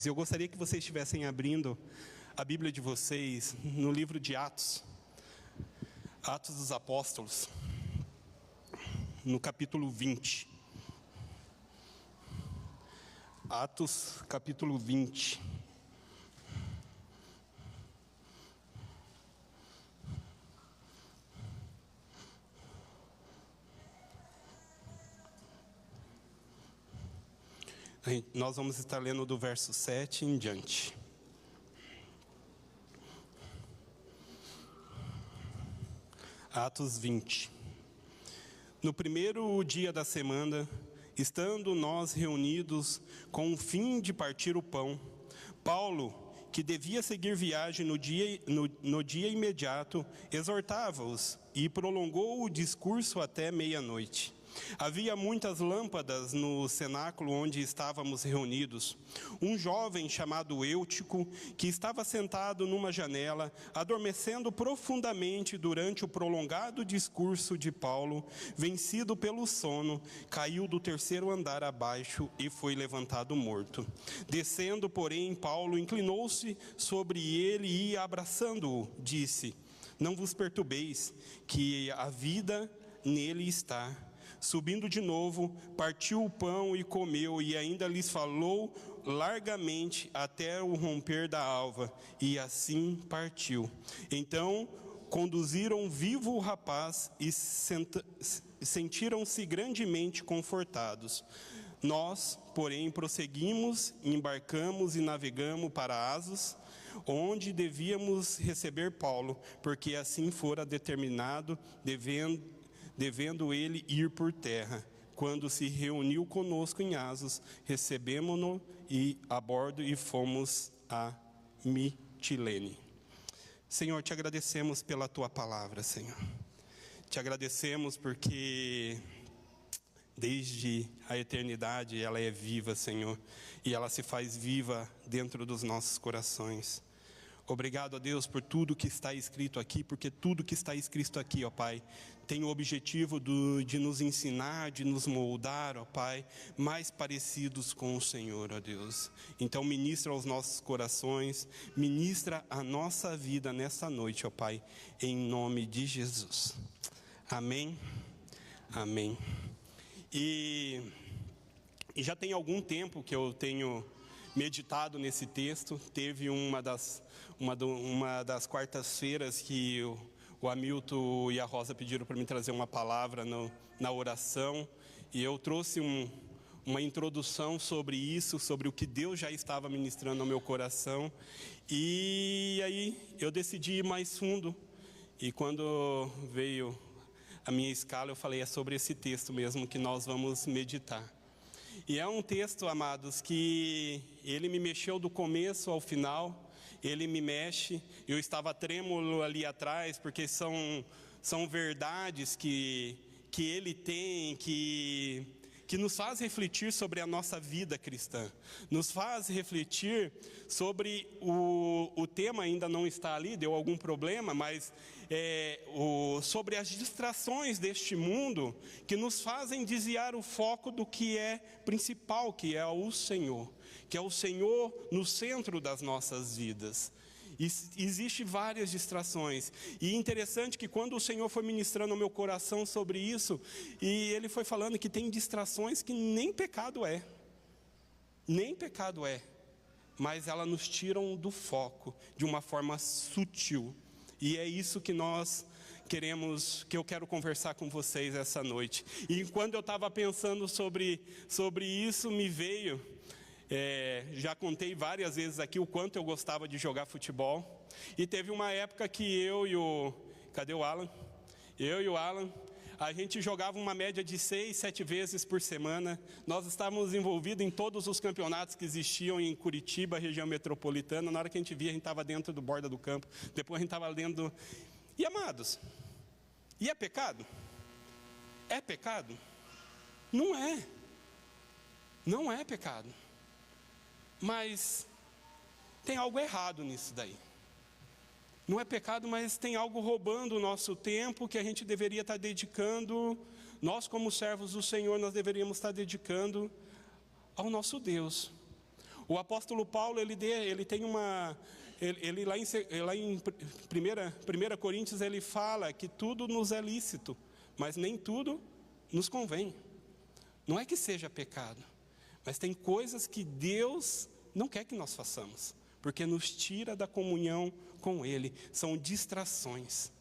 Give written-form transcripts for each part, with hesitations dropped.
Eu gostaria que vocês estivessem abrindo a Bíblia de vocês no livro de Atos, Atos dos Apóstolos, no capítulo 20. Atos, capítulo 20. Nós vamos estar lendo do verso 7 em diante. Atos 20. No primeiro dia da semana, estando nós reunidos com o fim de partir o pão, Paulo, que devia seguir viagem no dia imediato, exortava-os e prolongou o discurso até meia-noite. Havia muitas lâmpadas no cenáculo onde estávamos reunidos. Um jovem chamado Eutico, que estava sentado numa janela, adormecendo profundamente durante o prolongado discurso de Paulo, vencido pelo sono, caiu do terceiro andar abaixo e foi levantado morto. Descendo, porém, Paulo inclinou-se sobre ele e, abraçando-o, disse: "Não vos perturbeis, que a vida nele está." Subindo de novo, partiu o pão e comeu, e ainda lhes falou largamente até o romper da alva, e assim partiu. Então conduziram vivo o rapaz e sentiram-se grandemente confortados. Nós, porém, prosseguimos, embarcamos e navegamos para Assos, onde devíamos receber Paulo, porque assim fora determinado, devendo ele ir por terra. Quando se reuniu conosco em Assos, recebemos-no a bordo e fomos a Mitilene. Senhor, te agradecemos pela tua palavra, Senhor. Te agradecemos porque desde a eternidade ela é viva, Senhor, e ela se faz viva dentro dos nossos corações. Obrigado a Deus por tudo que está escrito aqui, porque tudo que está escrito aqui, ó Pai, tem o objetivo de nos ensinar, de nos moldar, ó Pai, mais parecidos com o Senhor, ó Deus. Então ministra aos nossos corações, ministra a nossa vida nessa noite, ó Pai, em nome de Jesus. Amém, amém. E já tem algum tempo que eu tenho meditado nesse texto. Teve uma das quartas-feiras que o Hamilton e a Rosa pediram para mim trazer uma palavra na oração, e eu trouxe uma introdução sobre isso, sobre o que Deus já estava ministrando ao meu coração, e aí eu decidi ir mais fundo, e quando veio a minha escala eu falei: é sobre esse texto mesmo que nós vamos meditar. E é um texto, amados, que ele me mexeu do começo ao final, ele me mexe. Eu estava trêmulo ali atrás, porque são verdades que ele tem, que nos faz refletir sobre a nossa vida cristã, nos faz refletir sobre o tema. Ainda não está ali, deu algum problema, mas sobre as distrações deste mundo que nos fazem desviar o foco do que é principal, que é o Senhor, que é o Senhor no centro das nossas vidas. Existem várias distrações, e interessante que quando o Senhor foi ministrando ao meu coração sobre isso, e Ele foi falando que tem distrações que nem pecado é, mas elas nos tiram do foco de uma forma sutil, e é isso que nós queremos, que eu quero conversar com vocês essa noite. E quando eu estava pensando sobre isso, me veio... já contei várias vezes aqui o quanto eu gostava de jogar futebol. E teve uma época que eu e o Alan, a gente jogava uma média de 6, 7 vezes por semana. Nós estávamos envolvidos em todos os campeonatos que existiam em Curitiba, região metropolitana. Na hora que a gente via, a gente estava dentro do borda do campo. Depois a gente estava dentro E amados, e é pecado? É pecado? Não é. Não é pecado. Mas tem algo errado nisso daí. Não é pecado, mas tem algo roubando o nosso tempo que a gente deveria estar dedicando. Nós, como servos do Senhor, nós deveríamos estar dedicando ao nosso Deus. O apóstolo Paulo, ele tem ele lá em 1 Coríntios, ele fala que tudo nos é lícito, mas nem tudo nos convém. Não é que seja pecado, mas tem coisas que Deus não quer que nós façamos, porque nos tira da comunhão com Ele. São distrações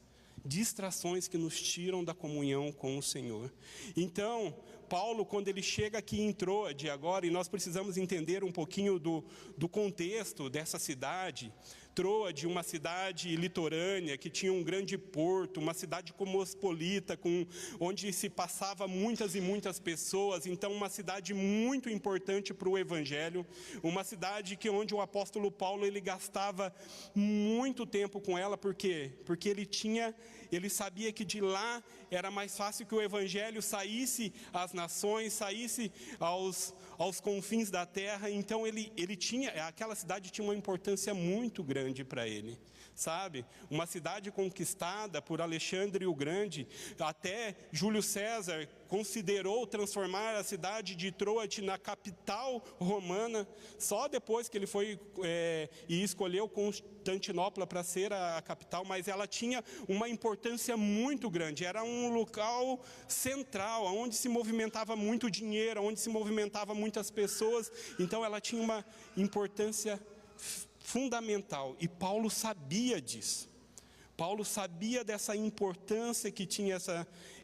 que nos tiram da comunhão com o Senhor. Então, Paulo, quando ele chega aqui em Troade agora, e nós precisamos entender um pouquinho do contexto dessa cidade. Troade, uma cidade litorânea, que tinha um grande porto, uma cidade cosmopolita, onde se passava muitas e muitas pessoas. Então, uma cidade muito importante para o Evangelho, uma cidade onde o apóstolo Paulo, ele gastava muito tempo com ela. Por quê? Porque ele sabia que de lá era mais fácil que o Evangelho saísse às nações, saísse aos confins da terra. Então aquela cidade tinha uma importância muito grande para ele, sabe? Uma cidade conquistada por Alexandre o Grande. Até Júlio César considerou transformar a cidade de Troade na capital romana, só depois que ele foi e escolheu Constantinopla para ser a capital. Mas ela tinha uma importância muito grande, era um local central, onde se movimentava muito dinheiro, onde se movimentava muitas pessoas. Então ela tinha uma importância fundamental, e Paulo sabia disso. Paulo sabia dessa importância que tinha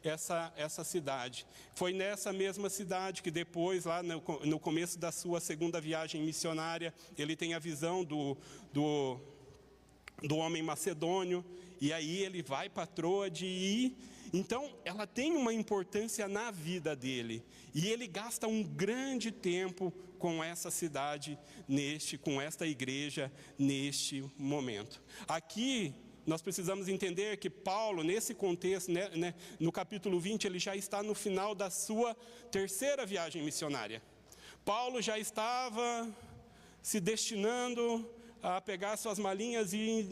essa cidade. Foi nessa mesma cidade que depois, lá no começo da sua segunda viagem missionária, ele tem a visão do homem macedônio, e aí ele vai para Troade, então ela tem uma importância na vida dele, e ele gasta um grande tempo com essa cidade, com esta igreja, neste momento. Aqui nós precisamos entender que Paulo, nesse contexto, no capítulo 20, ele já está no final da sua terceira viagem missionária. Paulo já estava se destinando a pegar suas malinhas e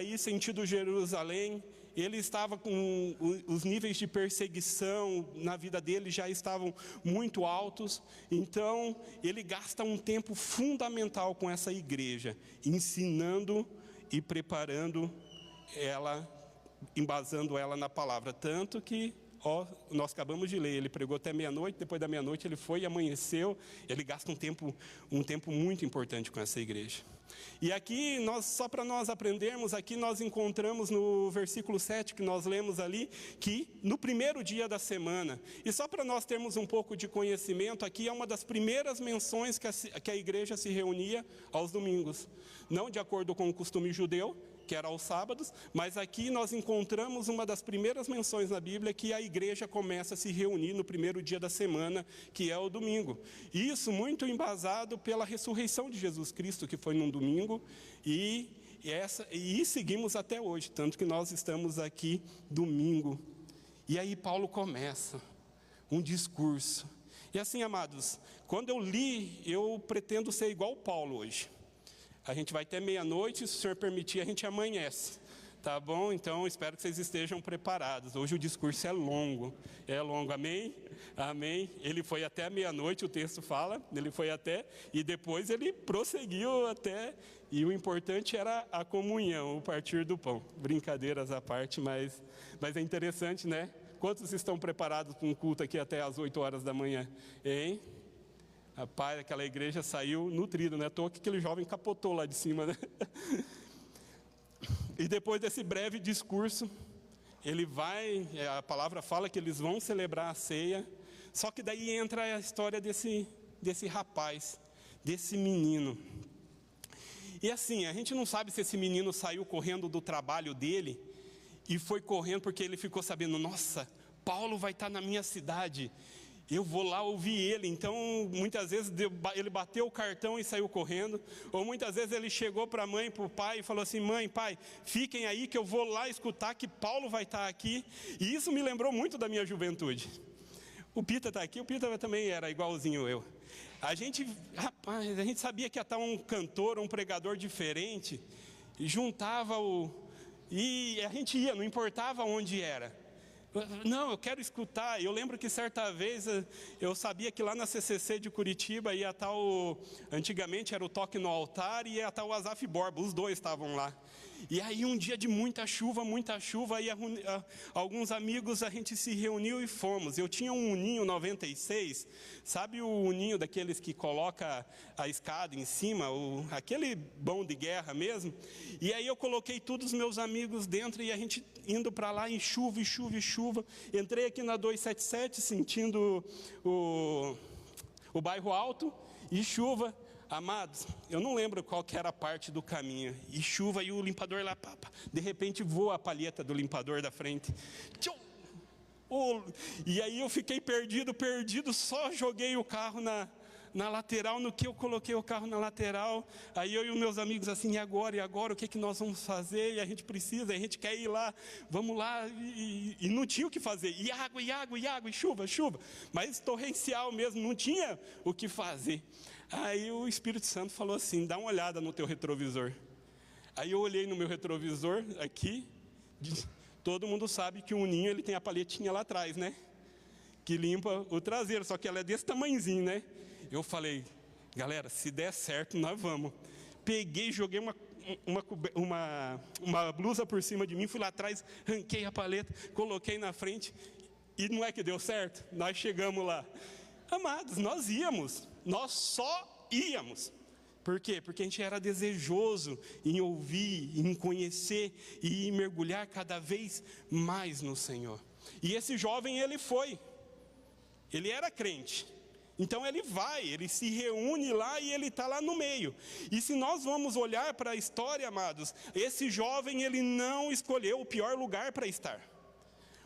ir sentido Jerusalém. Ele estava com os níveis de perseguição na vida dele já estavam muito altos. Então ele gasta um tempo fundamental com essa igreja, ensinando e preparando ela, embasando ela na palavra. Tanto que nós acabamos de ler, ele pregou até meia-noite, depois da meia-noite ele foi e amanheceu. Ele gasta um tempo muito importante com essa igreja. E aqui, só para nós aprendermos, aqui nós encontramos no versículo 7, que nós lemos ali, que no primeiro dia da semana, e só para nós termos um pouco de conhecimento, aqui é uma das primeiras menções que a igreja se reunia aos domingos. Não de acordo com o costume judeu, que era aos sábados, mas aqui nós encontramos uma das primeiras menções na Bíblia que a igreja começa a se reunir no primeiro dia da semana, que é o domingo. Isso muito embasado pela ressurreição de Jesus Cristo, que foi num domingo, e seguimos até hoje, tanto que nós estamos aqui domingo. E aí Paulo começa um discurso. E assim, amados, quando eu li, eu pretendo ser igual Paulo hoje. A gente vai até meia-noite, se o Senhor permitir, a gente amanhece, tá bom? Então, espero que vocês estejam preparados. Hoje o discurso é longo, amém? Amém. Ele foi até a meia-noite, o texto fala, ele foi até, e depois ele prosseguiu até, e o importante era a comunhão, o partir do pão. Brincadeiras à parte, mas é interessante, né? Quantos estão preparados para um culto aqui até às 8 horas da manhã, hein? Rapaz, aquela igreja saiu nutrida, né? À toa que aquele jovem capotou lá de cima, né? E depois desse breve discurso, a palavra fala que eles vão celebrar a ceia. Só que daí entra a história desse rapaz, desse menino. E assim, a gente não sabe se esse menino saiu correndo do trabalho dele e foi correndo porque ele ficou sabendo, nossa, Paulo vai estar na minha cidade, eu vou lá ouvir ele. Então muitas vezes ele bateu o cartão e saiu correndo, ou muitas vezes ele chegou para a mãe, para o pai e falou assim, mãe, pai, fiquem aí que eu vou lá escutar que Paulo vai estar aqui. E isso me lembrou muito da minha juventude. O Pita está aqui, o Pita também era igualzinho eu. A gente sabia que ia estar um cantor, um pregador diferente, e juntava e a gente ia, não importava onde era. Não, eu quero escutar. Eu lembro que certa vez eu sabia que lá na CCC de Curitiba ia estar antigamente era o Toque no Altar e ia estar o Asaf Borba, os dois estavam lá. E aí um dia de muita chuva, aí alguns amigos a gente se reuniu e fomos. Eu tinha um Uninho 96, sabe o Uninho daqueles que coloca a escada em cima, aquele bom de guerra mesmo? E aí eu coloquei todos os meus amigos dentro e a gente indo para lá em chuva, e chuva, e chuva. Entrei aqui na 277 sentindo o bairro Alto e chuva. Amados, eu não lembro qual que era a parte do caminho, e chuva, e o limpador lá, de repente voa a palheta do limpador da frente, e aí eu fiquei perdido, só joguei o carro na lateral. No que eu coloquei o carro na lateral, aí eu e os meus amigos assim, e agora, o que nós vamos fazer? E a gente a gente quer ir lá, vamos lá, e não tinha o que fazer, e água, e chuva, mas torrencial mesmo, não tinha o que fazer. Aí o Espírito Santo falou assim, dá uma olhada no teu retrovisor. Aí eu olhei no meu retrovisor aqui, todo mundo sabe que o Uninho ele tem a palhetinha lá atrás, né? Que limpa o traseiro, só que ela é desse tamanhozinho, né? Eu falei, galera, se der certo, nós vamos. Peguei, joguei uma blusa por cima de mim, fui lá atrás, ranquei a paleta, coloquei na frente, e não é que deu certo? Nós chegamos lá. Amados, nós só íamos. Por quê? Porque a gente era desejoso em ouvir, em conhecer e em mergulhar cada vez mais no Senhor. E esse jovem, ele era crente. Então ele se reúne lá e ele está lá no meio. E se nós vamos olhar para a história, amados, esse jovem ele não escolheu o pior lugar para estar.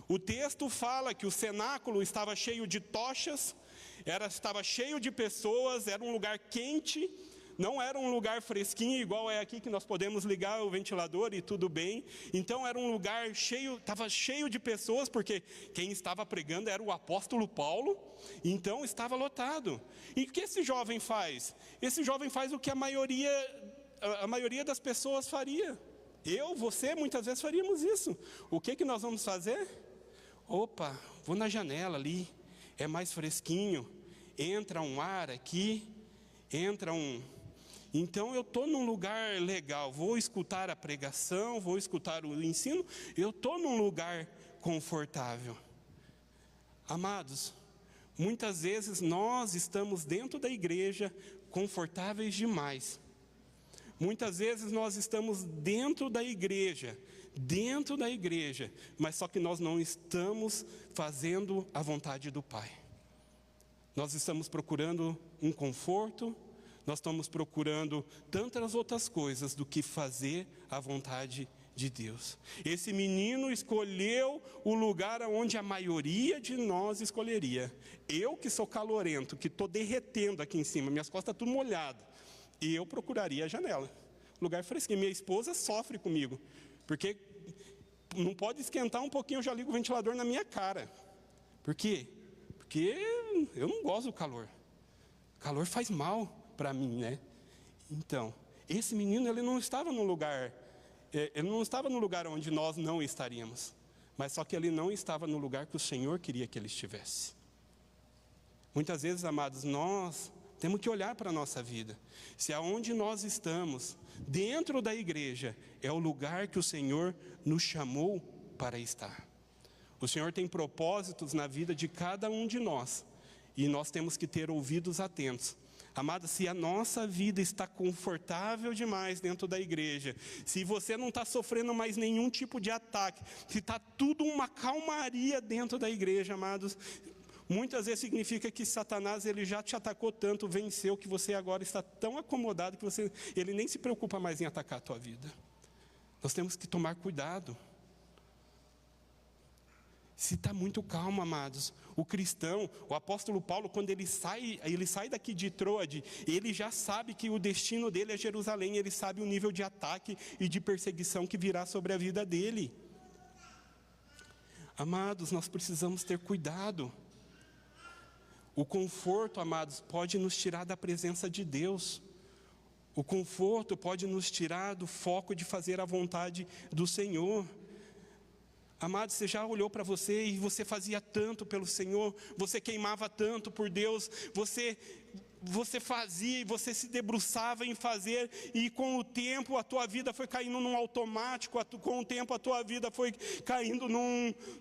O texto fala que o cenáculo estava cheio de tochas, estava cheio de pessoas, era um lugar quente, não era um lugar fresquinho, igual é aqui que nós podemos ligar o ventilador e tudo bem. Então era um lugar estava cheio de pessoas, porque quem estava pregando era o apóstolo Paulo, então estava lotado. E o que esse jovem faz? Esse jovem faz o que a maioria das pessoas faria. Você, muitas vezes faríamos isso. O que nós vamos fazer? Opa, vou na janela ali, é mais fresquinho, entra um ar aqui, Então eu estou num lugar legal, vou escutar a pregação, vou escutar o ensino, eu estou num lugar confortável. Amados, muitas vezes nós estamos dentro da igreja confortáveis demais. Muitas vezes nós estamos dentro da igreja, mas só que nós não estamos fazendo a vontade do Pai. Nós estamos procurando um conforto, nós estamos procurando tantas outras coisas do que fazer a vontade de Deus. Esse menino escolheu o lugar onde a maioria de nós escolheria. Eu que sou calorento, que estou derretendo aqui em cima, minhas costas estão tudo molhadas, e eu procuraria a janela, lugar fresquinho. Minha esposa sofre comigo, porque não pode esquentar um pouquinho, eu já ligo o ventilador na minha cara. Por quê? Porque eu não gosto do calor. O calor faz mal para mim, né? Então, esse menino, ele não estava no lugar onde nós não estaríamos, mas só que ele não estava no lugar que o Senhor queria que ele estivesse. Muitas vezes, amados, nós temos que olhar para a nossa vida. Se aonde nós estamos, dentro da igreja, é o lugar que o Senhor nos chamou para estar. O Senhor tem propósitos na vida de cada um de nós, e nós temos que ter ouvidos atentos. Amado, se a nossa vida está confortável demais dentro da igreja, se você não está sofrendo mais nenhum tipo de ataque, se está tudo uma calmaria dentro da igreja, amados, muitas vezes significa que Satanás ele já te atacou tanto, venceu, que você agora está tão acomodado que ele nem se preocupa mais em atacar a tua vida. Nós temos que tomar cuidado. Se está muito calmo, amados, o cristão, o apóstolo Paulo, quando ele sai daqui de Troade, ele já sabe que o destino dele é Jerusalém, ele sabe o nível de ataque e de perseguição que virá sobre a vida dele. Amados, nós precisamos ter cuidado. O conforto, amados, pode nos tirar da presença de Deus. O conforto pode nos tirar do foco de fazer a vontade do Senhor. Amado, você já olhou para você e você fazia tanto pelo Senhor, você queimava tanto por Deus, você fazia e você se debruçava em fazer, e com o tempo a tua vida foi caindo num automático, com o tempo a tua vida foi caindo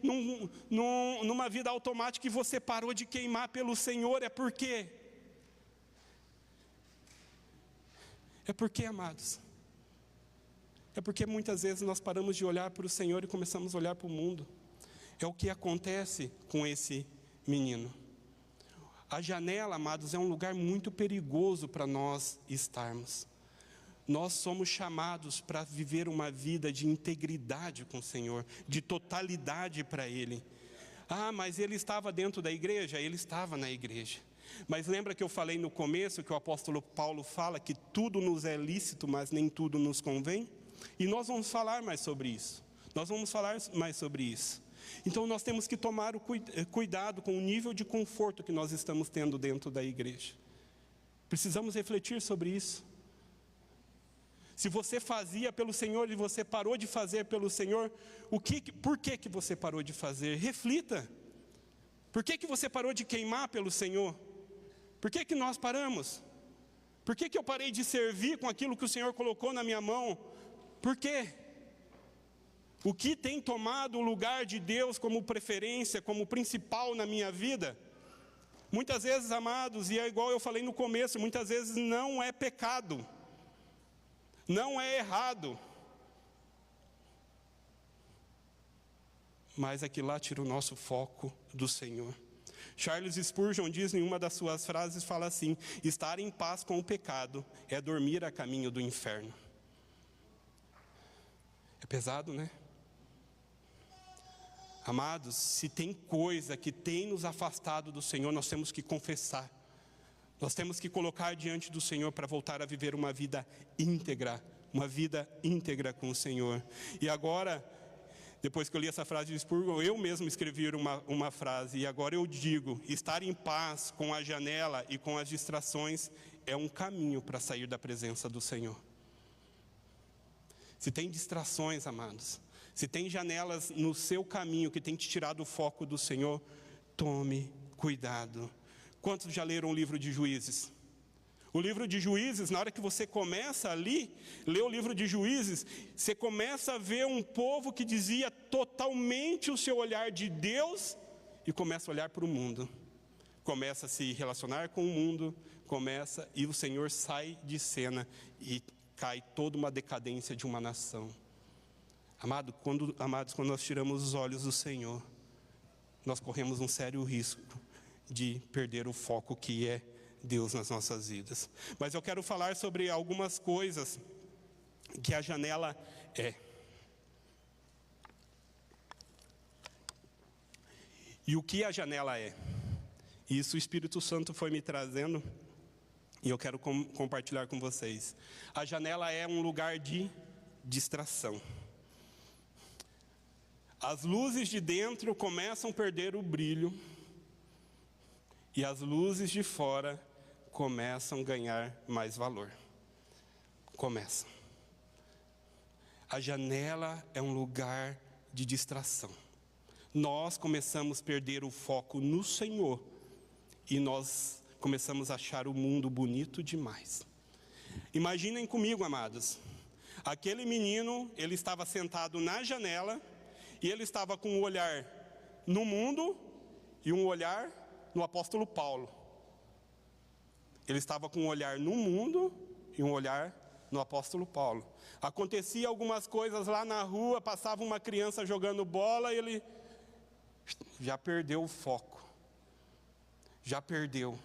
numa vida automática e você parou de queimar pelo Senhor. É por quê? É porque, amados, é porque muitas vezes nós paramos de olhar para o Senhor e começamos a olhar para o mundo. É o que acontece com esse menino. A janela, amados, é um lugar muito perigoso para nós estarmos. Nós somos chamados para viver uma vida de integridade com o Senhor, de totalidade para Ele. Ah, mas ele estava dentro da igreja? Ele estava na igreja. Mas lembra que eu falei no começo que o apóstolo Paulo fala que tudo nos é lícito, mas nem tudo nos convém? E nós vamos falar mais sobre isso. Então nós temos que tomar o cuidado com o nível de conforto que nós estamos tendo dentro da igreja. Precisamos refletir sobre isso. Se você fazia pelo Senhor e você parou de fazer pelo Senhor, por que você parou de fazer? Reflita. Por que você parou de queimar pelo Senhor? Por que nós paramos? Por que eu parei de servir com aquilo que o Senhor colocou na minha mão? Por quê? O que tem tomado o lugar de Deus como preferência, como principal na minha vida? Muitas vezes, amados, e é igual eu falei no começo, muitas vezes não é pecado, não é errado, mas aquilo lá tira o nosso foco do Senhor. Charles Spurgeon diz em uma das suas frases, fala assim: estar em paz com o pecado é dormir a caminho do inferno. É pesado, né? Amados, se tem coisa que tem nos afastado do Senhor, nós temos que confessar. Nós temos que colocar diante do Senhor para voltar a viver uma vida íntegra com o Senhor. E agora, depois que eu li essa frase de Spurgeon, eu mesmo escrevi uma frase, e agora eu digo: estar em paz com a janela e com as distrações é um caminho para sair da presença do Senhor. Se tem distrações, amados, se tem janelas no seu caminho que tem te tirado o foco do Senhor, tome cuidado. Quantos já leram o livro de Juízes? O livro de Juízes, na hora que você começa ali, ler o livro de Juízes, você começa a ver um povo que desvia totalmente o seu olhar de Deus e começa a olhar para o mundo. Começa a se relacionar com o mundo, e o Senhor sai de cena e cai toda uma decadência de uma nação. Amados, quando nós tiramos os olhos do Senhor, nós corremos um sério risco de perder o foco que é Deus nas nossas vidas. Mas eu quero falar sobre algumas coisas que a janela é. E o que a janela é? Isso o Espírito Santo foi me trazendo e eu quero compartilhar com vocês. A janela é um lugar de distração. As luzes de dentro começam a perder o brilho e as luzes de fora começam a ganhar mais valor. Começam. A janela é um lugar de distração. Nós começamos a perder o foco no Senhor e nós começamos a achar o mundo bonito demais. Imaginem comigo, amados. Aquele menino, ele estava sentado na janela e ele estava com um olhar no mundo e um olhar no apóstolo Paulo. Ele estava com um olhar no mundo e um olhar no apóstolo Paulo. Acontecia algumas coisas lá na rua, passava uma criança jogando bola e ele já perdeu o foco. Já perdeu.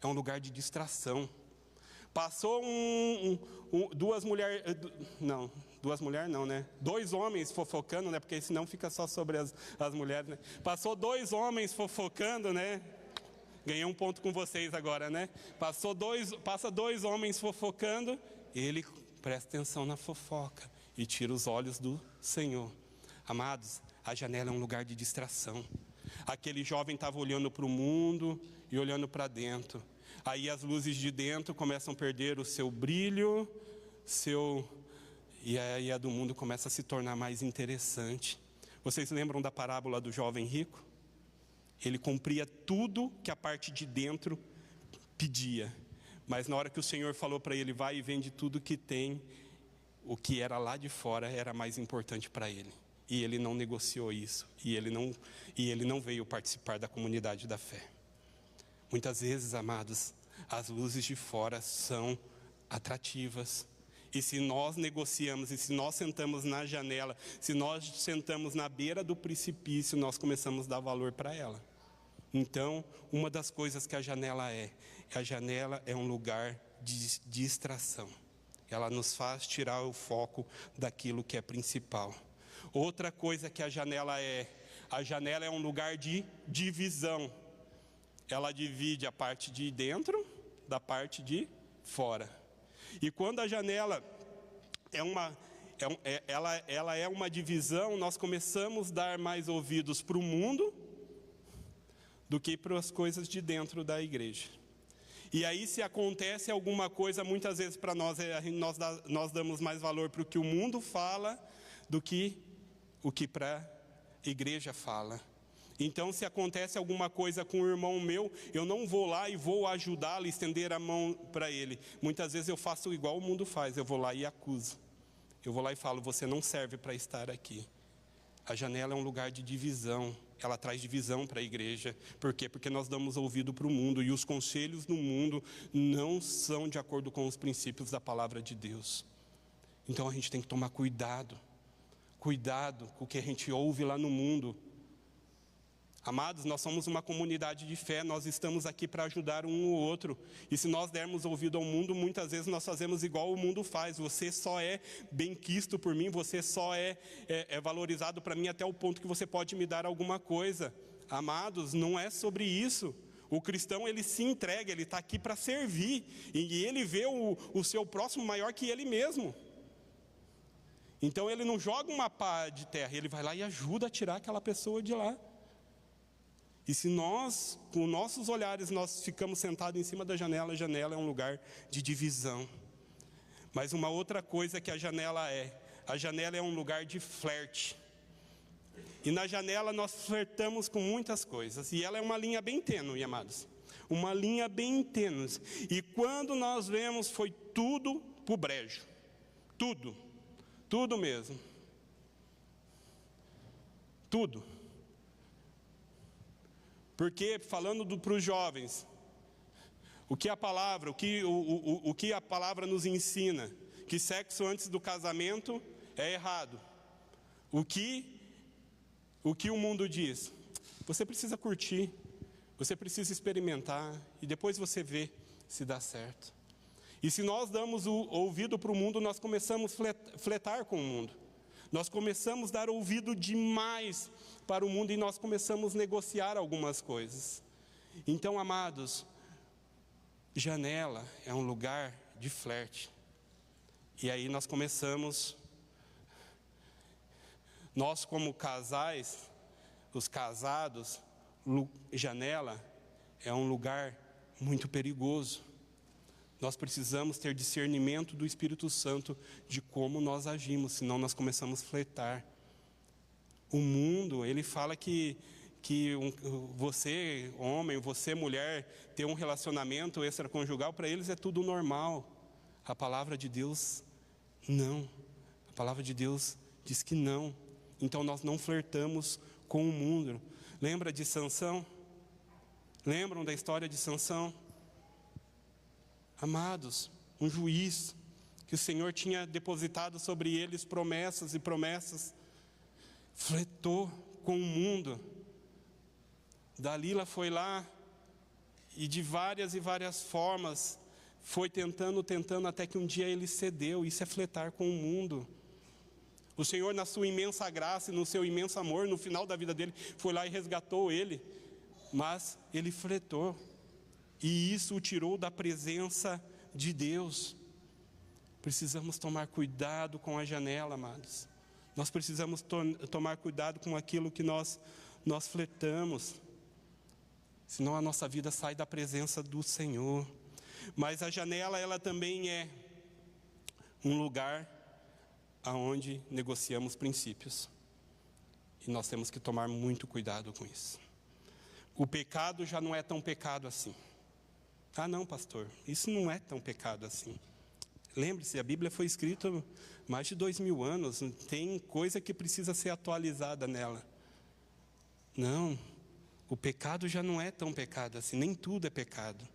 É um lugar de distração. Passou duas mulheres não, né? Dois homens fofocando, né? Porque senão fica só sobre as mulheres, né? Passou dois homens fofocando, né? Ganhei um ponto com vocês agora, né? Passa dois homens fofocando, ele presta atenção na fofoca e tira os olhos do Senhor. Amados, a janela é um lugar de distração. Aquele jovem estava olhando para o mundo e olhando para dentro. Aí as luzes de dentro começam a perder o seu brilho, e aí a do mundo começa a se tornar mais interessante. Vocês lembram da parábola do jovem rico? Ele cumpria tudo que a parte de dentro pedia. Mas na hora que o Senhor falou para ele, vai e vende tudo que tem, o que era lá de fora era mais importante para ele. E ele não negociou isso. E ele não veio participar da comunidade da fé. Muitas vezes, amados, as luzes de fora são atrativas. E se nós negociamos, e se nós sentamos na janela, se nós sentamos na beira do precipício, nós começamos a dar valor para ela. Então, uma das coisas que a janela é um lugar de distração. Ela nos faz tirar o foco daquilo que é principal. Outra coisa que a janela é um lugar de divisão. Ela divide a parte de dentro da parte de fora. E quando a janela ela é uma divisão, nós começamos a dar mais ouvidos para o mundo do que para as coisas de dentro da igreja. E aí, se acontece alguma coisa, muitas vezes para nós, nós damos mais valor para o que o mundo fala do que o que para a igreja fala. Então, se acontece alguma coisa com um irmão meu, eu não vou lá e vou ajudá-lo, estender a mão para ele. Muitas vezes eu faço igual o mundo faz, eu vou lá e acuso. Eu vou lá e falo, você não serve para estar aqui. A janela é um lugar de divisão, ela traz divisão para a igreja. Por quê? Porque nós damos ouvido para o mundo, e os conselhos do mundo não são de acordo com os princípios da palavra de Deus. Então a gente tem que tomar cuidado com o que a gente ouve lá no mundo. Amados, nós somos uma comunidade de fé, nós estamos aqui para ajudar um ou outro. E se nós dermos ouvido ao mundo, muitas vezes nós fazemos igual o mundo faz. Você só é benquisto por mim, você só é valorizado para mim até o ponto que você pode me dar alguma coisa. Amados, não é sobre isso. O cristão, ele se entrega, ele está aqui para servir. E ele vê o seu próximo maior que ele mesmo. Então ele não joga uma pá de terra, ele vai lá e ajuda a tirar aquela pessoa de lá. E se nós, com nossos olhares, nós ficamos sentados em cima da janela, a janela é um lugar de divisão. Mas uma outra coisa que a janela é um lugar de flerte. E na janela nós flertamos com muitas coisas, e ela é uma linha bem tênue, amados. Uma linha bem tênue. E quando nós vemos, foi tudo pro brejo. Tudo mesmo. Tudo. Porque, falando para os jovens, o que a palavra nos ensina? Que sexo antes do casamento é errado. O que o mundo diz? Você precisa curtir, você precisa experimentar, e depois você vê se dá certo. E se nós damos o ouvido para o mundo, nós começamos a fletar com o mundo. Nós começamos a dar ouvido demais para o mundo e nós começamos a negociar algumas coisas. Então, amados, janela é um lugar de flerte. E aí nós como casais, os casados, janela é um lugar muito perigoso. Nós precisamos ter discernimento do Espírito Santo de como nós agimos, senão nós começamos a flertar. O mundo, ele fala que você, homem, você, mulher, ter um relacionamento extraconjugal, para eles é tudo normal. A palavra de Deus, não. A palavra de Deus diz que não. Então nós não flertamos com o mundo. Lembra de Sansão? Lembram da história de Sansão? Amados, um juiz, que o Senhor tinha depositado sobre eles promessas e promessas, flertou com o mundo. Dalila foi lá e de várias e várias formas foi tentando, até que um dia ele cedeu. Isso é flertar com o mundo. O Senhor, na sua imensa graça e no seu imenso amor, no final da vida dele, foi lá e resgatou ele, mas ele flertou. E isso o tirou da presença de Deus. Precisamos tomar cuidado com a janela, amados. Nós precisamos tomar cuidado com aquilo que nós flertamos. Senão a nossa vida sai da presença do Senhor. Mas a janela, ela também é um lugar onde negociamos princípios. E nós temos que tomar muito cuidado com isso. O pecado já não é tão pecado assim. Ah, não, pastor, isso não é tão pecado assim. Lembre-se, a Bíblia foi escrita há mais de 2000 anos, tem coisa que precisa ser atualizada nela. Não, o pecado já não é tão pecado assim, nem tudo é pecado.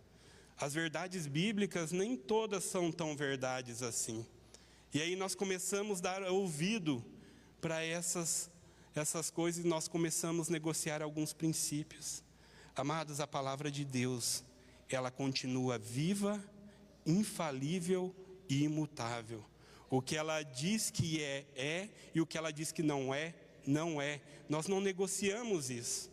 As verdades bíblicas, nem todas são tão verdades assim. E aí nós começamos a dar ouvido para essas coisas e nós começamos a negociar alguns princípios. Amados, a palavra de Deus, ela continua viva, infalível e imutável. O que ela diz que é, e o que ela diz que não é, não é. Nós não negociamos isso.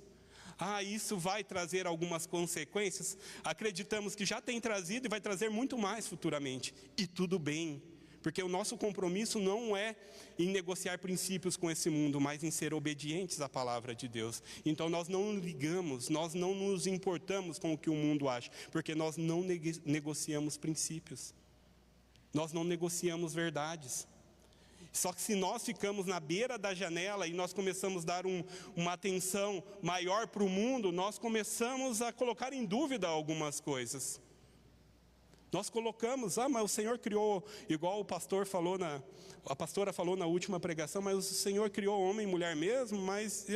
Ah, isso vai trazer algumas consequências? Acreditamos que já tem trazido e vai trazer muito mais futuramente. E tudo bem, porque o nosso compromisso não é em negociar princípios com esse mundo, mas em ser obedientes à palavra de Deus. Então nós não ligamos, nós não nos importamos com o que o mundo acha, porque nós não negociamos princípios. Nós não negociamos verdades. Só que se nós ficamos na beira da janela e nós começamos a dar uma atenção maior para o mundo, nós começamos a colocar em dúvida algumas coisas. Nós colocamos, mas o Senhor criou, igual a pastora falou na última pregação, mas o Senhor criou homem e mulher mesmo, mas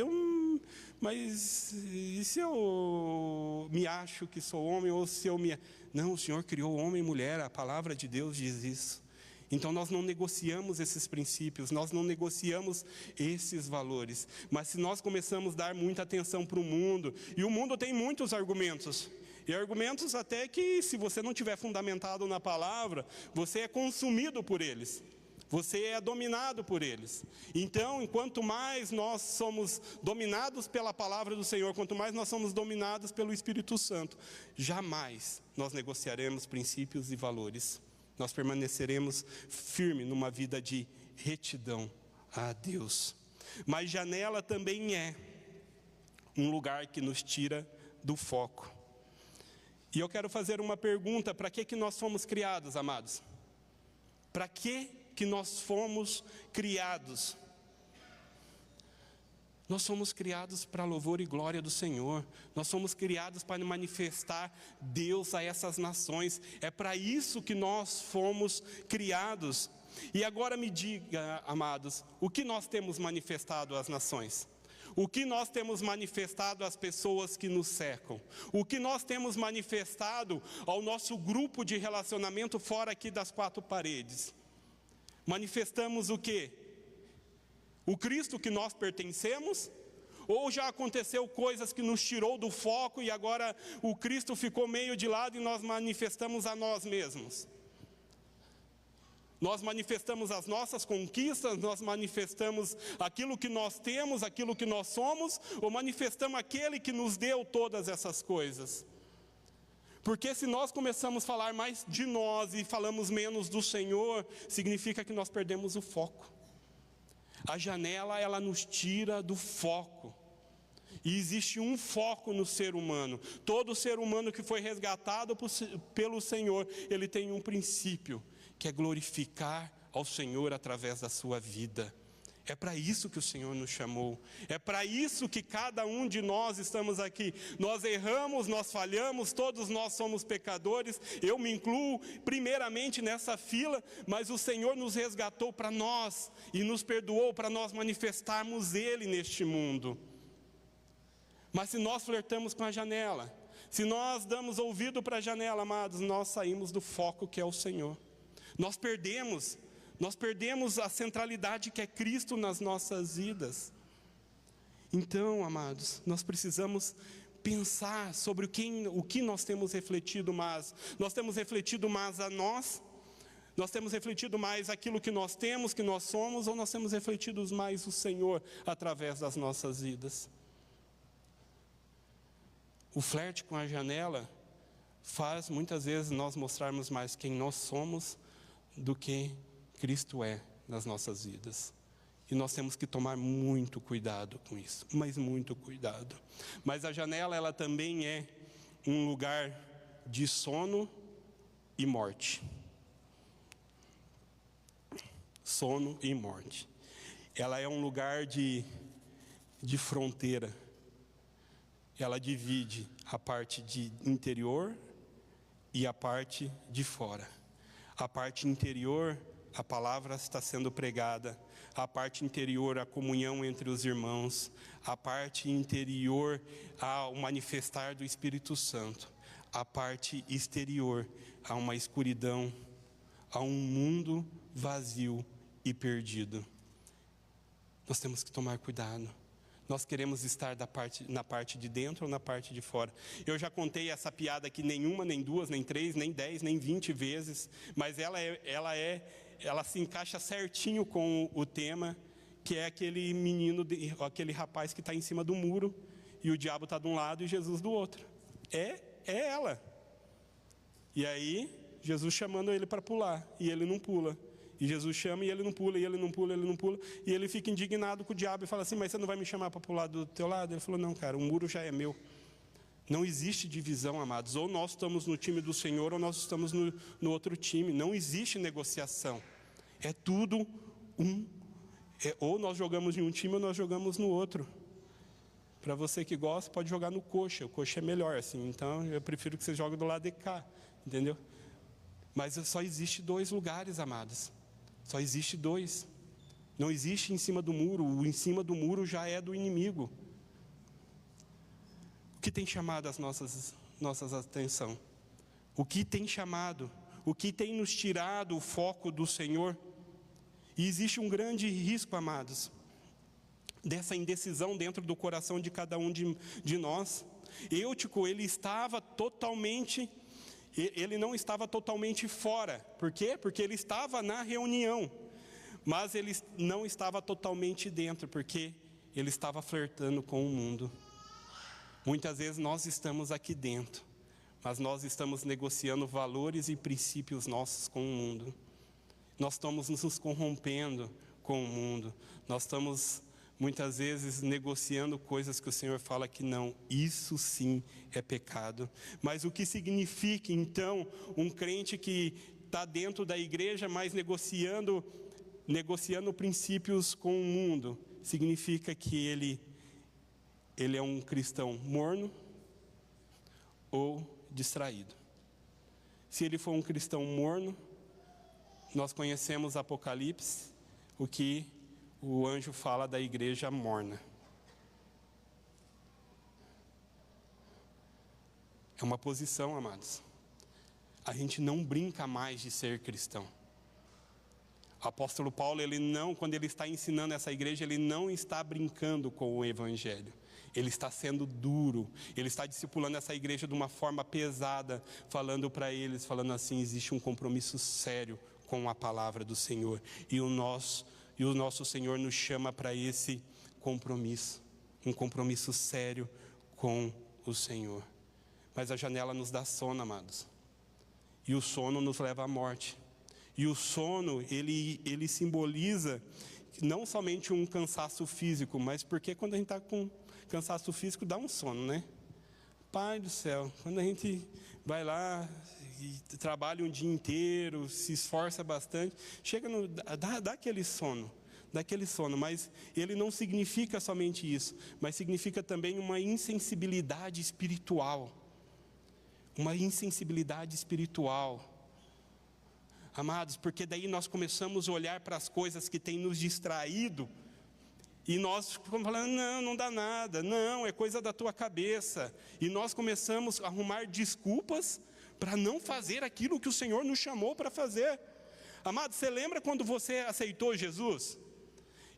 e se eu me acho que sou homem, ou se eu me... Não, o Senhor criou homem e mulher, a palavra de Deus diz isso. Então nós não negociamos esses princípios, nós não negociamos esses valores. Mas se nós começamos a dar muita atenção para o mundo, e o mundo tem muitos argumentos, e argumentos até que se você não tiver fundamentado na palavra, você é consumido por eles. Você é dominado por eles. Então, enquanto mais nós somos dominados pela palavra do Senhor, quanto mais nós somos dominados pelo Espírito Santo, jamais nós negociaremos princípios e valores. Nós permaneceremos firmes numa vida de retidão a Deus. Mas janela também é um lugar que nos tira do foco. E eu quero fazer uma pergunta: para que nós fomos criados, amados? Para que nós fomos criados? Nós somos criados para louvor e glória do Senhor. Nós somos criados para manifestar Deus a essas nações. É para isso que nós fomos criados. E agora me diga, amados, o que nós temos manifestado às nações? O que nós temos manifestado às pessoas que nos cercam? O que nós temos manifestado ao nosso grupo de relacionamento fora aqui das quatro paredes? Manifestamos o quê? O Cristo que nós pertencemos? Ou já aconteceu coisas que nos tirou do foco e agora o Cristo ficou meio de lado e nós manifestamos a nós mesmos? Nós manifestamos as nossas conquistas, nós manifestamos aquilo que nós temos, aquilo que nós somos, ou manifestamos aquele que nos deu todas essas coisas? Porque se nós começamos a falar mais de nós e falamos menos do Senhor, significa que nós perdemos o foco. A janela, ela nos tira do foco. E existe um foco no ser humano. Todo ser humano que foi resgatado pelo Senhor, ele tem um princípio, que é glorificar ao Senhor através da sua vida. É para isso que o Senhor nos chamou. É para isso que cada um de nós estamos aqui. Nós erramos, nós falhamos, todos nós somos pecadores. Eu me incluo primeiramente nessa fila, mas o Senhor nos resgatou para nós e nos perdoou para nós manifestarmos Ele neste mundo. Mas se nós flertamos com a janela, se nós damos ouvido para a janela, amados, nós saímos do foco que é o Senhor. Nós perdemos a centralidade que é Cristo nas nossas vidas. Então, amados, nós precisamos pensar sobre o que nós temos refletido mais. Nós temos refletido mais a nós? Nós temos refletido mais aquilo que nós temos, que nós somos? Ou nós temos refletido mais o Senhor através das nossas vidas? O flerte com a janela faz muitas vezes nós mostrarmos mais quem nós somos do que Cristo é nas nossas vidas. E nós temos que tomar muito cuidado com isso, mas muito cuidado. Mas a janela, ela também é um lugar de sono e morte. Sono e morte. Ela é um lugar de de fronteira. Ela divide a parte de interior e a parte de fora. A parte interior, a palavra está sendo pregada. A parte interior, a comunhão entre os irmãos. A parte interior, o manifestar do Espírito Santo. A parte exterior, há uma escuridão, há um mundo vazio e perdido. Nós temos que tomar cuidado. Nós queremos estar na parte de dentro ou na parte de fora. Eu já contei essa piada aqui nenhuma, nem duas, nem três, nem 10, nem 20 vezes, mas ela se encaixa certinho com o tema, que é aquele menino, aquele rapaz que está em cima do muro, e o diabo está de um lado e Jesus do outro. É ela. E aí, Jesus chamando ele para pular, e ele não pula. E Jesus chama e ele não pula, e ele não pula, ele não pula. E ele fica indignado com o diabo e fala assim, mas você não vai me chamar para pular do teu lado? Ele falou, não, cara, o muro já é meu. Não existe divisão, amados. Ou nós estamos no time do Senhor, ou nós estamos no outro time. Não existe negociação. É tudo ou nós jogamos em um time, ou nós jogamos no outro. Para você que gosta, pode jogar no coxa. O coxa é melhor, assim. Então, eu prefiro que você jogue do lado de cá. Entendeu? Mas só existe 2 lugares, amados. Só existe 2. Não existe em cima do muro. O em cima do muro já é do inimigo. O que tem chamado as nossas atenção? O que tem chamado? O que tem nos tirado o foco do Senhor? E existe um grande risco, amados, dessa indecisão dentro do coração de cada um de nós. Eutico, ele não estava totalmente fora. Por quê? Porque ele estava na reunião. Mas ele não estava totalmente dentro, porque ele estava flertando com o mundo. Muitas vezes nós estamos aqui dentro, mas nós estamos negociando valores e princípios nossos com o mundo. Nós estamos nos corrompendo com o mundo. Nós estamos muitas vezes negociando coisas que o Senhor fala que não. Isso sim é pecado. Mas o que significa então um crente que está dentro da igreja, mas negociando princípios com o mundo? Significa que ele é um cristão morno ou distraído. Se ele for um cristão morno, nós conhecemos Apocalipse, o que o anjo fala da igreja morna. É uma posição, amados. A gente não brinca mais de ser cristão. O apóstolo Paulo, quando ele está ensinando essa igreja, ele não está brincando com o evangelho. Ele está sendo duro. Ele está discipulando essa igreja de uma forma pesada, falando para eles, falando assim, existe um compromisso sério com a palavra do Senhor. E o nosso Senhor nos chama para esse compromisso. Um compromisso sério com o Senhor. Mas a janela nos dá sono, amados. E o sono nos leva à morte. E o sono, ele simboliza não somente um cansaço físico, mas porque quando a gente está com cansaço físico, dá um sono, né? Pai do céu, quando a gente vai lá e trabalha um dia inteiro, se esforça bastante, dá aquele sono, mas ele não significa somente isso, mas significa também uma insensibilidade espiritual. Uma insensibilidade espiritual. Amados, porque daí nós começamos a olhar para as coisas que têm nos distraído, e nós ficamos falando, não dá nada, não, é coisa da tua cabeça. E nós começamos a arrumar desculpas para não fazer aquilo que o Senhor nos chamou para fazer. Amado, você lembra quando você aceitou Jesus?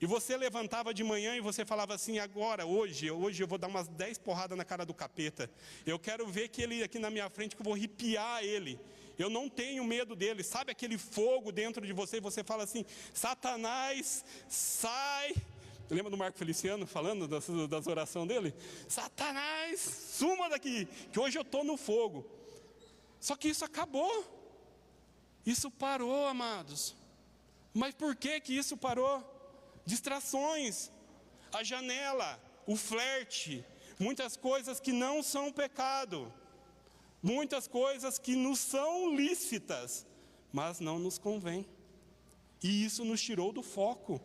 E você levantava de manhã e você falava assim, hoje eu vou dar umas 10 porradas na cara do capeta. Eu quero ver que ele aqui na minha frente, que eu vou arrepiar ele. Eu não tenho medo dele. Sabe aquele fogo dentro de você e você fala assim, Satanás, sai. Lembra do Marco Feliciano falando das orações dele? Satanás, suma daqui, que hoje eu estou no fogo. Só que isso acabou. Isso parou, amados. Mas por que isso parou? Distrações, a janela, o flerte, muitas coisas que não são pecado, muitas coisas que nos são lícitas, mas não nos convém. E isso nos tirou do foco.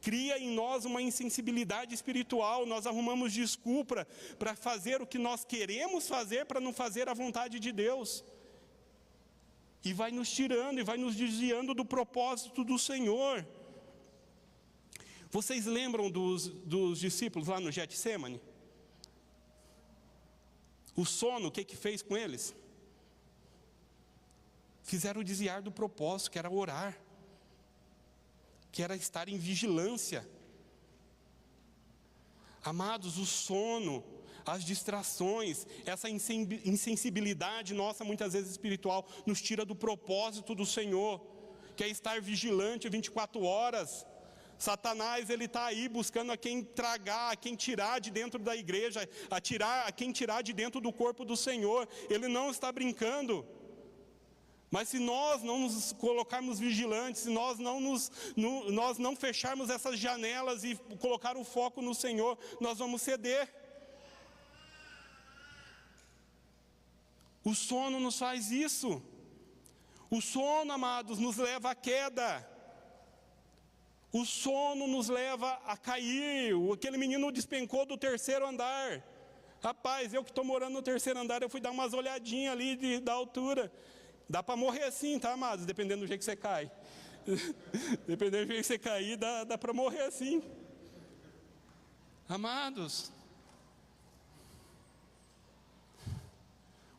cria em nós uma insensibilidade espiritual. Nós arrumamos desculpa para fazer o que nós queremos fazer, para não fazer a vontade de Deus. E vai nos tirando, e vai nos desviando do propósito do Senhor. Vocês lembram dos discípulos lá no Getsemane? O sono, o que fez com eles? Fizeram desviar do propósito, que era orar, que era estar em vigilância. Amados, o sono, as distrações, essa insensibilidade nossa, muitas vezes espiritual, nos tira do propósito do Senhor, que é estar vigilante 24 horas. Satanás, ele está aí buscando a quem tragar, a quem tirar de dentro da igreja, a quem tirar de dentro do corpo do Senhor. Ele não está brincando. Mas se nós não nos colocarmos vigilantes, se nós não fecharmos essas janelas e colocar o foco no Senhor, nós vamos ceder. O sono nos faz isso. O sono, amados, nos leva à queda. O sono nos leva a cair. Aquele menino despencou do 3º andar. Rapaz, eu que estou morando no 3º andar, eu fui dar umas olhadinhas ali da altura. Dá para morrer assim, tá, amados? Dependendo do jeito que você cai. Dependendo do jeito que você cair, dá para morrer assim. Amados,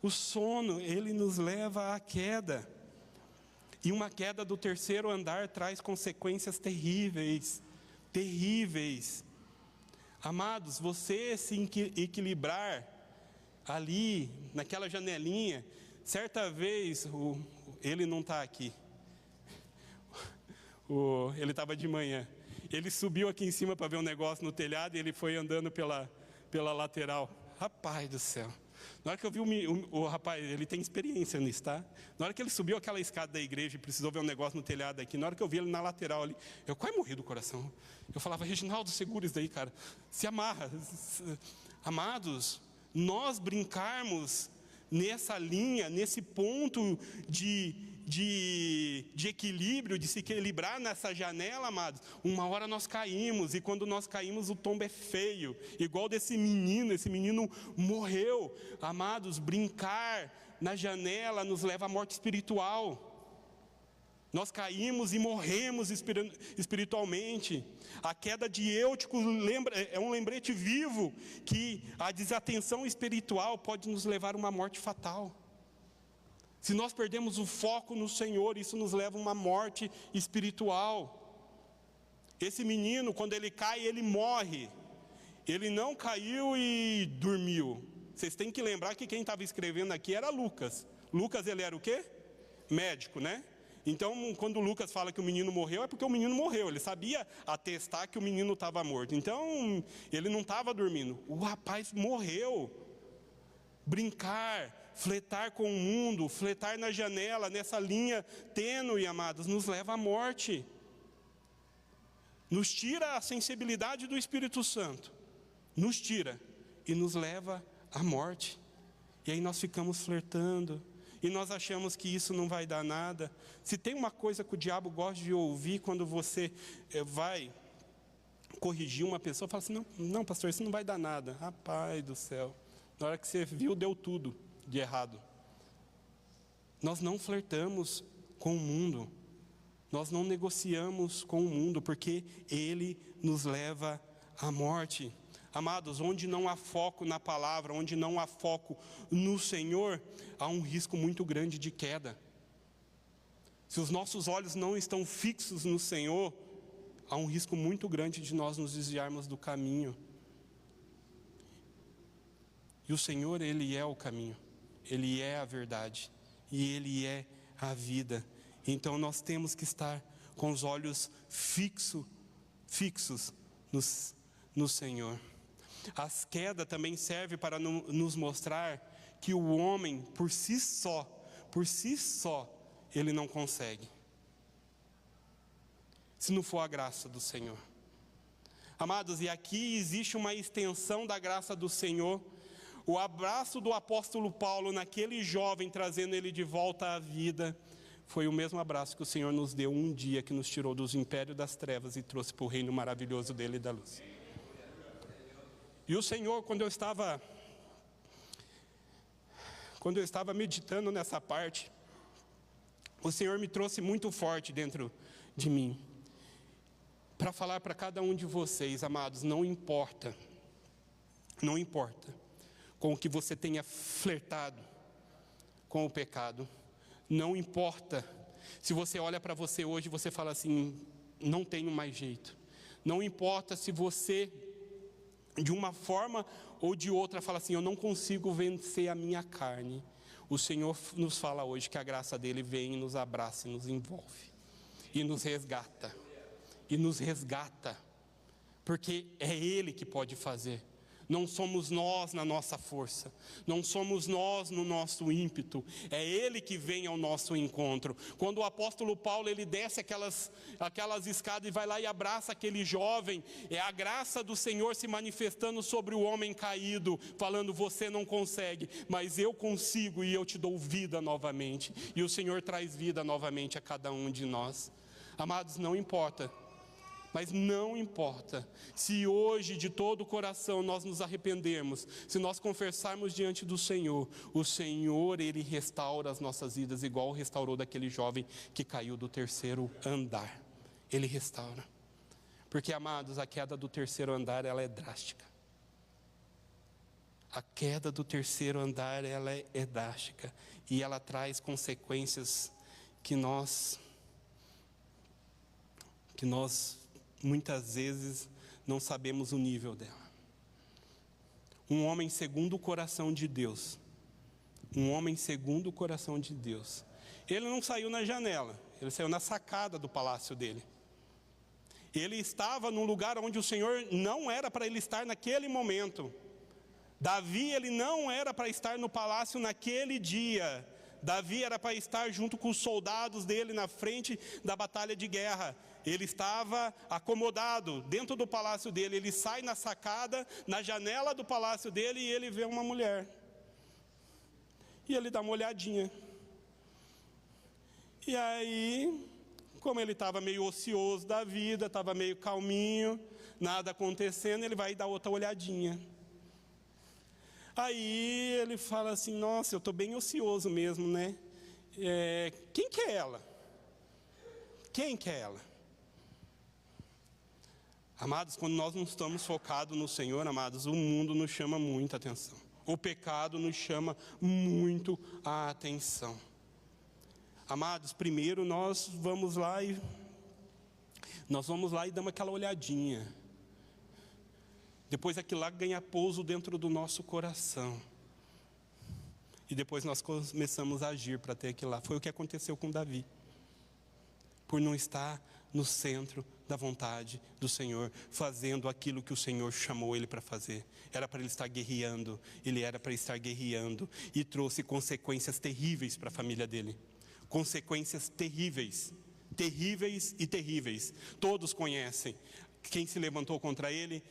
o sono, ele nos leva à queda. E uma queda do 3º andar traz consequências terríveis, terríveis. Amados, você se equilibrar ali, naquela janelinha. Certa vez, ele não está aqui, ele estava de manhã. Ele subiu aqui em cima para ver um negócio no telhado e ele foi andando pela lateral. Rapaz do céu. Na hora que eu vi o rapaz, ele tem experiência nisso, tá? Na hora que ele subiu aquela escada da igreja e precisou ver um negócio no telhado aqui, na hora que eu vi ele na lateral ali, eu quase morri do coração. Eu falava, Reginaldo, segura isso daí, cara. Se amarra. Amados, nós brincarmos nessa linha, nesse ponto de equilíbrio, de se equilibrar nessa janela, amados, uma hora nós caímos, e quando nós caímos o tombo é feio, igual desse menino, esse menino morreu. Amados, brincar na janela nos leva à morte espiritual. Nós caímos e morremos espiritualmente. A queda de Eutico é um lembrete vivo que a desatenção espiritual pode nos levar a uma morte fatal. Se nós perdemos o foco no Senhor, isso nos leva a uma morte espiritual. Esse menino, quando ele cai, ele morre. Ele não caiu e dormiu. Vocês têm que lembrar que quem estava escrevendo aqui era Lucas. Lucas, ele era o quê? Médico, né? Então, quando Lucas fala que o menino morreu, é porque o menino morreu. Ele sabia atestar que o menino estava morto. Então, ele não estava dormindo. O rapaz morreu. Brincar, fletar com o mundo, fletar na janela, nessa linha tênue, amados, nos leva à morte. Nos tira a sensibilidade do Espírito Santo. Nos tira e nos leva à morte. E aí nós ficamos flertando. E nós achamos que isso não vai dar nada. Se tem uma coisa que o diabo gosta de ouvir quando você vai corrigir uma pessoa, fala assim, não, pastor, isso não vai dar nada. Rapaz do céu, na hora que você viu, deu tudo de errado. Nós não flertamos com o mundo. Nós não negociamos com o mundo, porque ele nos leva à morte. Amados, onde não há foco na palavra, onde não há foco no Senhor, há um risco muito grande de queda. Se os nossos olhos não estão fixos no Senhor, há um risco muito grande de nós nos desviarmos do caminho. E o Senhor, Ele é o caminho, Ele é a verdade, e Ele é a vida. Então nós temos que estar com os olhos fixos no Senhor. As quedas também servem para nos mostrar que o homem, por si só, ele não consegue. Se não for a graça do Senhor. Amados, e aqui existe uma extensão da graça do Senhor. O abraço do apóstolo Paulo naquele jovem, trazendo ele de volta à vida, foi o mesmo abraço que o Senhor nos deu um dia, que nos tirou dos impérios das trevas e trouxe para o reino maravilhoso dele e da luz. E o Senhor, quando eu estava meditando nessa parte, o Senhor me trouxe muito forte dentro de mim, para falar para cada um de vocês, amados, não importa com o que você tenha flertado com o pecado, não importa se você olha para você hoje e você fala assim, não tenho mais jeito, não importa se você, de uma forma ou de outra, fala assim, eu não consigo vencer a minha carne. O Senhor nos fala hoje que a graça dele vem e nos abraça e nos envolve, e nos resgata, porque é Ele que pode fazer. Não somos nós na nossa força, não somos nós no nosso ímpeto, é Ele que vem ao nosso encontro. Quando o apóstolo Paulo, ele desce aquelas escadas e vai lá e abraça aquele jovem, é a graça do Senhor se manifestando sobre o homem caído, falando, você não consegue, mas eu consigo e eu te dou vida novamente. E o Senhor traz vida novamente a cada um de nós. Amados, não importa. Mas não importa, se hoje de todo o coração nós nos arrependermos, se nós confessarmos diante do Senhor, o Senhor, Ele restaura as nossas vidas, igual restaurou daquele jovem que caiu do terceiro andar. Ele restaura. Porque, amados, a queda do terceiro andar, ela é drástica. A queda do terceiro andar, ela é drástica. E ela traz consequências que nós muitas vezes não sabemos o nível dela. Um homem segundo o coração de Deus, ele não saiu na janela, ele saiu na sacada do palácio dele. Ele estava num lugar onde o Senhor não era para ele estar naquele momento. Davi, ele não era para estar no palácio naquele dia. Davi era para estar junto com os soldados dele na frente da batalha de guerra. Ele estava acomodado dentro do palácio dele. Ele sai na sacada, na janela do palácio dele, e ele vê uma mulher. E ele dá uma olhadinha. E aí, como ele estava meio ocioso da vida, estava meio calminho, nada acontecendo, ele vai dar outra olhadinha. Aí ele fala assim, nossa, eu estou bem ocioso mesmo, né? Quem que é ela? Quem que é ela? Amados, quando nós não estamos focados no Senhor, amados, o mundo nos chama muita atenção. O pecado nos chama muito a atenção. Amados, primeiro nós vamos lá e damos aquela olhadinha. Depois aquilo lá ganha pouso dentro do nosso coração. E depois nós começamos a agir para ter aquilo lá. Foi o que aconteceu com Davi. Por não estar no centro da vontade do Senhor, fazendo aquilo que o Senhor chamou ele para fazer. Era para ele estar guerreando, e trouxe consequências terríveis para a família dele. Consequências terríveis. Todos conhecem quem se levantou contra ele.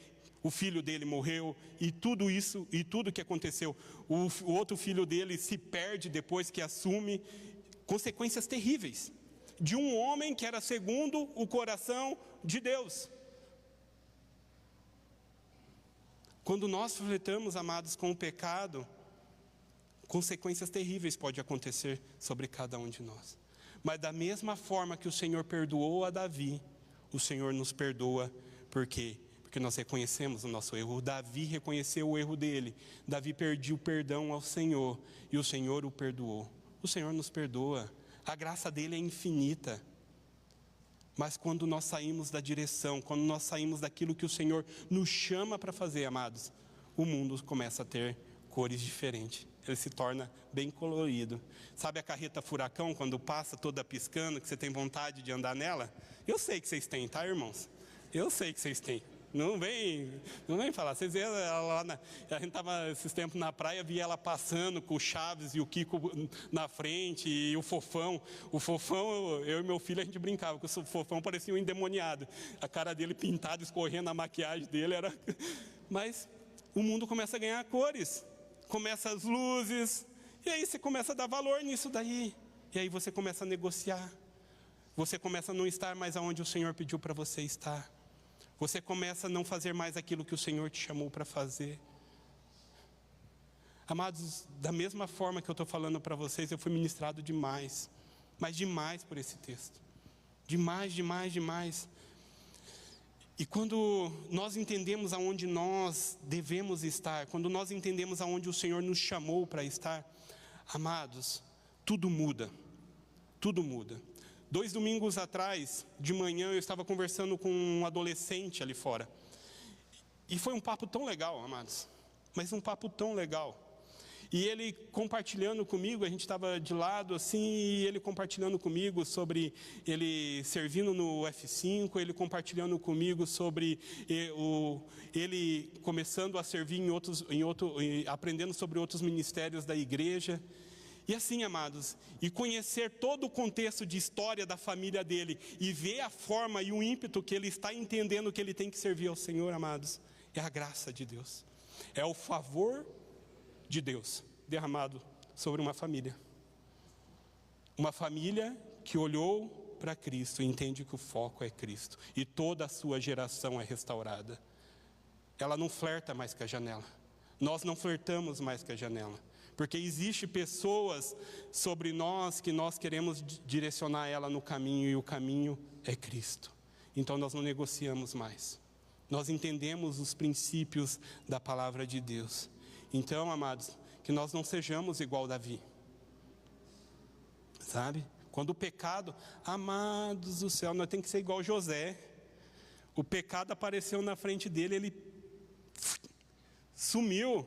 O filho dele morreu, e tudo isso, e tudo que aconteceu, o outro filho dele se perde depois que assume. Consequências terríveis, de um homem que era segundo o coração de Deus. Quando nós flertamos, amados, com o pecado, consequências terríveis podem acontecer sobre cada um de nós. Mas da mesma forma que o Senhor perdoou a Davi, o Senhor nos perdoa. Por quê? Porque nós reconhecemos o nosso erro. Davi reconheceu o erro dele. Davi pediu perdão ao Senhor, e o Senhor o perdoou. O Senhor nos perdoa. A graça dele é infinita. Mas quando nós saímos da direção, quando nós saímos daquilo que o Senhor nos chama para fazer, amados, o mundo começa a ter cores diferentes. Ele se torna bem colorido. Sabe a carreta furacão, quando passa toda piscando, que você tem vontade de andar nela? Eu sei que vocês têm, tá, irmãos? Eu sei que vocês têm. Não vem falar. Vocês viram ela lá, a gente estava esses tempos na praia, via ela passando com o Chaves e o Kiko na frente, e o Fofão. O Fofão, eu e meu filho, a gente brincava, que o Fofão parecia um endemoniado. A cara dele pintada, escorrendo, a maquiagem dele era... Mas o mundo começa a ganhar cores, começa as luzes, e aí você começa a dar valor nisso daí. E aí você começa a negociar. Você começa a não estar mais aonde o Senhor pediu para você estar. Você começa a não fazer mais aquilo que o Senhor te chamou para fazer. Amados, da mesma forma que eu estou falando para vocês, eu fui ministrado demais. Mas demais por esse texto. Demais, demais, demais. E quando nós entendemos aonde nós devemos estar, quando nós entendemos aonde o Senhor nos chamou para estar, amados, tudo muda. Tudo muda. 2 domingos atrás, de manhã, eu estava conversando com um adolescente ali fora. E foi um papo tão legal, amados. Mas um papo tão legal. E ele compartilhando comigo, a gente estava de lado assim, e ele compartilhando comigo sobre ele servindo no F5, ele compartilhando comigo sobre ele começando a servir aprendendo sobre outros ministérios da igreja. E assim, amados, e conhecer todo o contexto de história da família dele, e ver a forma e o ímpeto que ele está entendendo que ele tem que servir ao Senhor, amados, é a graça de Deus. É o favor de Deus derramado sobre uma família. Uma família que olhou para Cristo e entende que o foco é Cristo. E toda a sua geração é restaurada. Ela não flerta mais com a janela. Nós não flertamos mais com a janela. Porque existe pessoas sobre nós que nós queremos direcionar ela no caminho, e o caminho é Cristo. Então nós não negociamos mais. Nós entendemos os princípios da palavra de Deus. Então, amados, que nós não sejamos igual Davi. Sabe? Quando o pecado, amados do céu, nós temos que ser igual José. O pecado apareceu na frente dele, ele sumiu.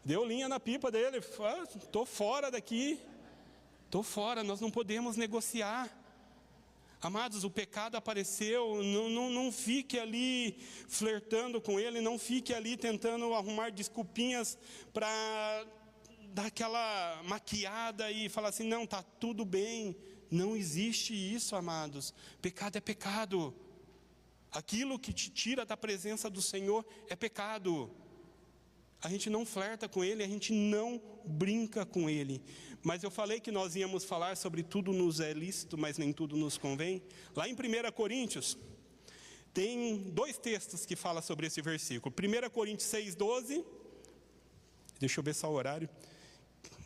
Deu linha na pipa dele. Estou fora daqui. Estou fora, nós não podemos negociar. Amados, o pecado apareceu, não fique ali flertando com ele, não fique ali tentando arrumar desculpinhas para dar aquela maquiada e falar assim, não, está tudo bem. Não existe isso, amados. Pecado é pecado. Aquilo que te tira da presença do Senhor é pecado. A gente não flerta com Ele, a gente não brinca com Ele. Mas eu falei que nós íamos falar sobre tudo nos é lícito, mas nem tudo nos convém. Lá em 1 Coríntios, tem 2 textos que falam sobre esse versículo. 1 Coríntios 6,12. Deixa eu ver só o horário.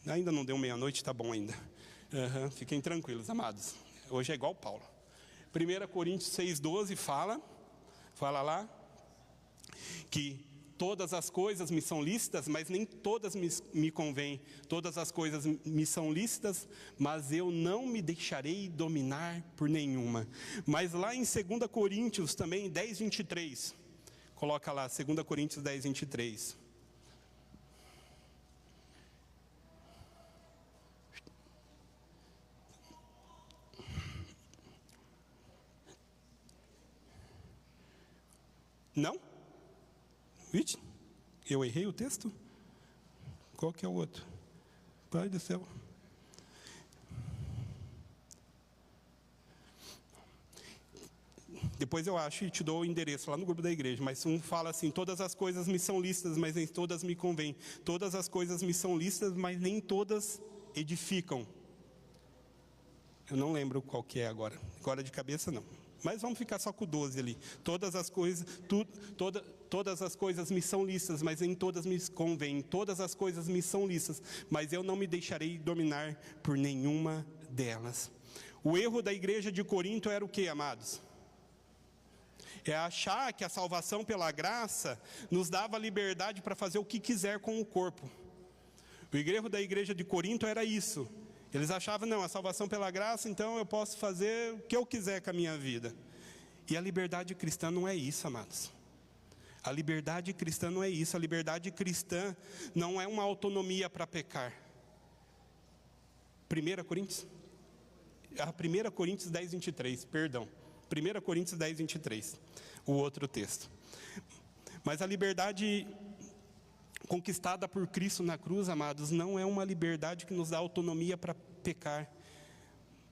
Ainda não deu meia-noite, está bom ainda. Fiquem tranquilos, amados. Hoje é igual Paulo. 1 Coríntios 6,12 fala lá, que todas as coisas me são lícitas, mas nem todas me convêm. Todas as coisas me são lícitas, mas eu não me deixarei dominar por nenhuma. Mas lá em 2 Coríntios também, 10:23, coloca lá, 2 Coríntios 10:23. Não? Eu errei o texto? Qual que é o outro? Pai do céu. Depois eu acho e te dou o endereço lá no grupo da igreja. Mas um fala assim, todas as coisas me são lícitas, mas nem todas me convêm. Todas as coisas me são lícitas, mas nem todas edificam. Eu não lembro qual que é agora. Agora de cabeça não. Mas vamos ficar só com o 12 ali. Todas as coisas me são lícitas, mas nem todas me convêm. Todas as coisas me são lícitas, mas eu não me deixarei dominar por nenhuma delas. O erro da igreja de Corinto era o que, amados? É achar que a salvação pela graça nos dava liberdade para fazer o que quiser com o corpo. O erro da igreja de Corinto era isso. Eles achavam, não, a salvação pela graça, então eu posso fazer o que eu quiser com a minha vida. E a liberdade cristã não é isso, amados. A liberdade cristã não é isso. A liberdade cristã não é uma autonomia para pecar. 1 Coríntios 10:23, perdão. 1 Coríntios 10:23, o outro texto. Mas a liberdade conquistada por Cristo na cruz, amados, não é uma liberdade que nos dá autonomia para pecar,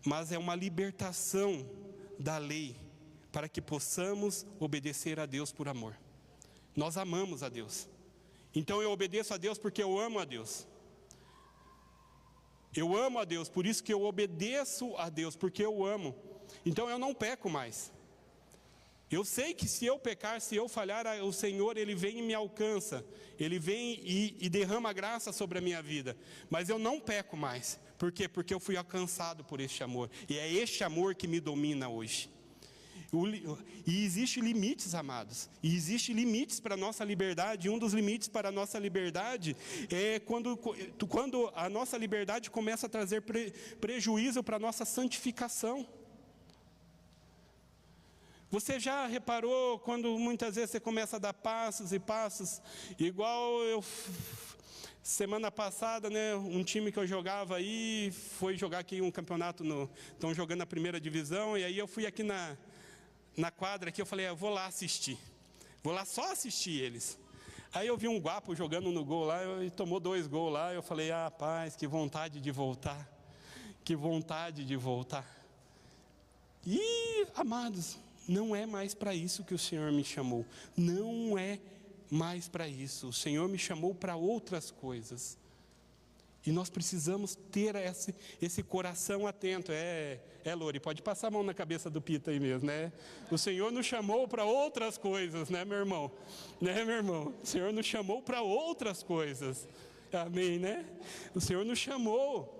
mas é uma libertação da lei, para que possamos obedecer a Deus por amor. Nós amamos a Deus, então eu obedeço a Deus porque eu amo a Deus. Eu amo a Deus, por isso que eu obedeço a Deus, porque eu amo. Então eu não peco mais. Eu sei que se eu pecar, se eu falhar, o Senhor, Ele vem e me alcança. Ele vem e derrama graça sobre a minha vida. Mas eu não peco mais. Por quê? Porque eu fui alcançado por este amor. E é este amor que me domina hoje. E existem limites, amados. E existem limites para a nossa liberdade. E um dos limites para a nossa liberdade é quando a nossa liberdade começa a trazer prejuízo para a nossa santificação. Você já reparou quando muitas vezes você começa a dar passos e passos, igual eu, semana passada, né, um time que eu jogava aí, foi jogar aqui um campeonato, estão jogando a primeira divisão, e aí eu fui aqui na quadra, aqui eu falei, eu vou lá assistir, vou lá só assistir eles. Aí eu vi um guapo jogando no gol lá, e tomou 2 gols lá, eu falei, rapaz, que vontade de voltar, que vontade de voltar. E, amados, não é mais para isso que o Senhor me chamou. Não é mais para isso. O Senhor me chamou para outras coisas. E nós precisamos ter esse coração atento. Lori, pode passar a mão na cabeça do Pita aí mesmo, né? O Senhor nos chamou para outras coisas, né, meu irmão? Né, meu irmão? O Senhor nos chamou para outras coisas. Amém, né? O Senhor nos chamou.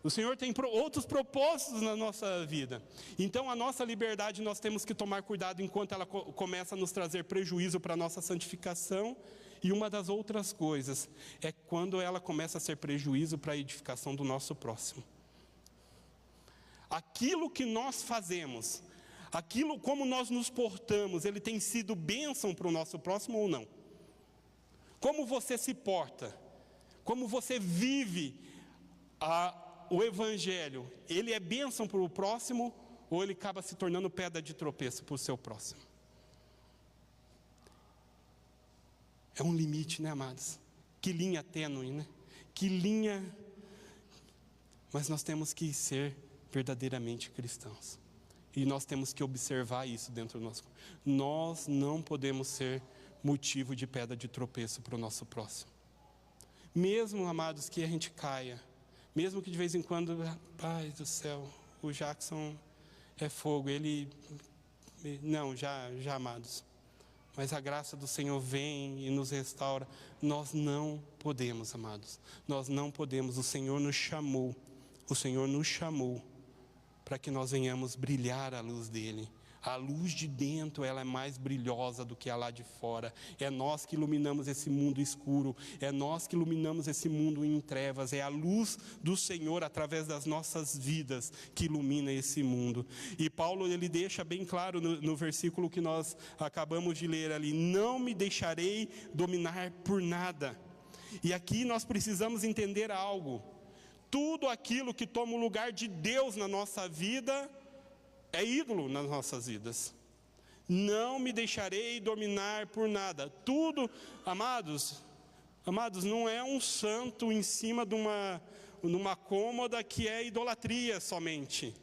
O Senhor tem outros propósitos na nossa vida. Então a nossa liberdade nós temos que tomar cuidado enquanto ela começa a nos trazer prejuízo para a nossa santificação. E uma das outras coisas é quando ela começa a ser prejuízo para a edificação do nosso próximo. Aquilo que nós fazemos, aquilo como nós nos portamos, ele tem sido bênção para o nosso próximo ou não? Como você se porta? Como você vive o Evangelho, ele é bênção para o próximo ou ele acaba se tornando pedra de tropeço para o seu próximo? É um limite, né, amados? Que linha tênue, né? Que linha... Mas nós temos que ser verdadeiramente cristãos. E nós temos que observar isso dentro do nosso... Nós não podemos ser motivo de pedra de tropeço para o nosso próximo. Mesmo, amados, que a gente caia, mesmo que de vez em quando, Pai do céu, o Jackson é fogo, ele... Não, já amados. Mas a graça do Senhor vem e nos restaura. Nós não podemos, amados. Nós não podemos. O Senhor nos chamou. O Senhor nos chamou para que nós venhamos brilhar a luz dEle. A luz de dentro, ela é mais brilhosa do que a lá de fora. É nós que iluminamos esse mundo escuro. É nós que iluminamos esse mundo em trevas. É a luz do Senhor, através das nossas vidas, que ilumina esse mundo. E Paulo, ele deixa bem claro no versículo que nós acabamos de ler ali: não me deixarei dominar por nada. E aqui nós precisamos entender algo. Tudo aquilo que toma o lugar de Deus na nossa vida é ídolo nas nossas vidas. Não me deixarei dominar por nada. Tudo, amados, não é um santo em cima de numa cômoda que é idolatria somente.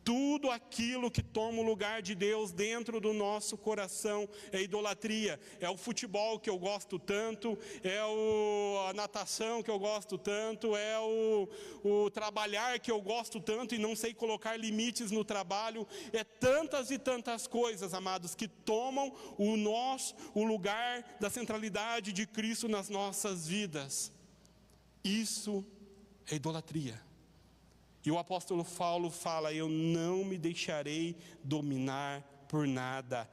Tudo aquilo que toma o lugar de Deus dentro do nosso coração é idolatria. É o futebol que eu gosto tanto, é a natação que eu gosto tanto, é o trabalhar que eu gosto tanto e não sei colocar limites no trabalho. É tantas e tantas coisas, amados, que tomam o lugar da centralidade de Cristo nas nossas vidas. Isso é idolatria. E o apóstolo Paulo fala: eu não me deixarei dominar por nada,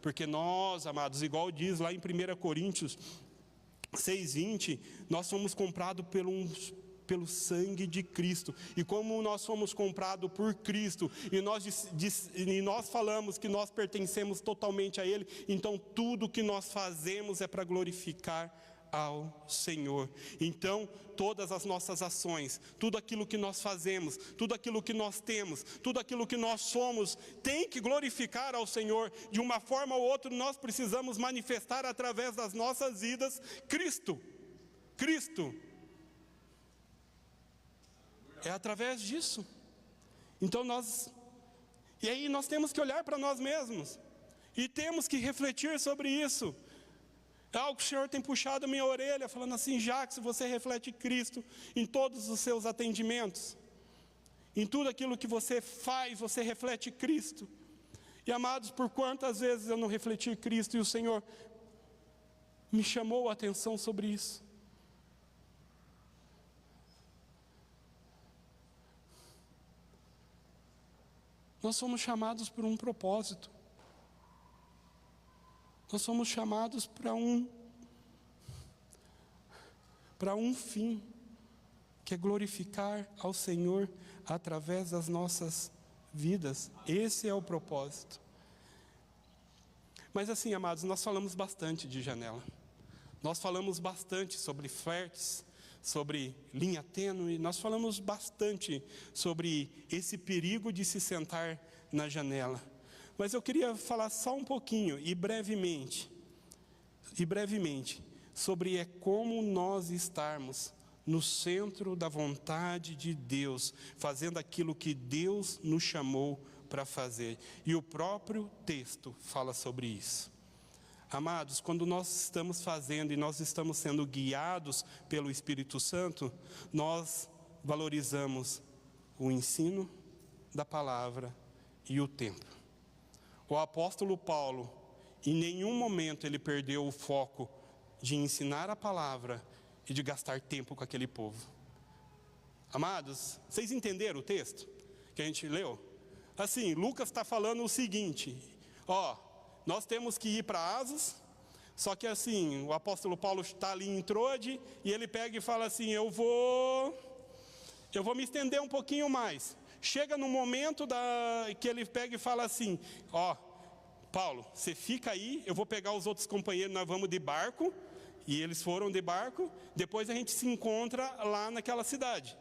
porque nós, amados, igual diz lá em 1 Coríntios 6:20, nós somos comprados pelo sangue de Cristo. E como nós fomos comprados por Cristo, e nós falamos que nós pertencemos totalmente a Ele, então tudo que nós fazemos é para glorificar ao Senhor. Então todas as nossas ações, tudo aquilo que nós fazemos, tudo aquilo que nós temos, tudo aquilo que nós somos, tem que glorificar ao Senhor. De uma forma ou outra nós precisamos manifestar através das nossas vidas Cristo. É através disso. Então e aí nós temos que olhar para nós mesmos e temos que refletir sobre isso. É algo que o Senhor tem puxado a minha orelha, falando assim: Jacques, você reflete Cristo em todos os seus atendimentos. Em tudo aquilo que você faz, você reflete Cristo. E amados, por quantas vezes eu não refleti Cristo e o Senhor me chamou a atenção sobre isso. Nós somos chamados por um propósito. Nós somos chamados para um fim, que é glorificar ao Senhor através das nossas vidas. Esse é o propósito. Mas assim, amados, nós falamos bastante de janela. Nós falamos bastante sobre flertes, sobre linha tênue. Nós falamos bastante sobre esse perigo de se sentar na janela. Mas eu queria falar só um pouquinho e brevemente, sobre como nós estarmos no centro da vontade de Deus, fazendo aquilo que Deus nos chamou para fazer. E o próprio texto fala sobre isso. Amados, quando nós estamos fazendo e nós estamos sendo guiados pelo Espírito Santo, nós valorizamos o ensino da palavra e o tempo. O apóstolo Paulo, em nenhum momento ele perdeu o foco de ensinar a palavra e de gastar tempo com aquele povo. Amados, vocês entenderam o texto que a gente leu? Assim, Lucas está falando o seguinte: nós temos que ir para Asos, só que assim, o apóstolo Paulo está ali em Troade, e ele pega e fala assim: eu vou me estender um pouquinho mais. Chega no momento que ele pega e fala assim: Paulo, você fica aí, eu vou pegar os outros companheiros, nós vamos de barco. E eles foram de barco, depois a gente se encontra lá naquela cidade.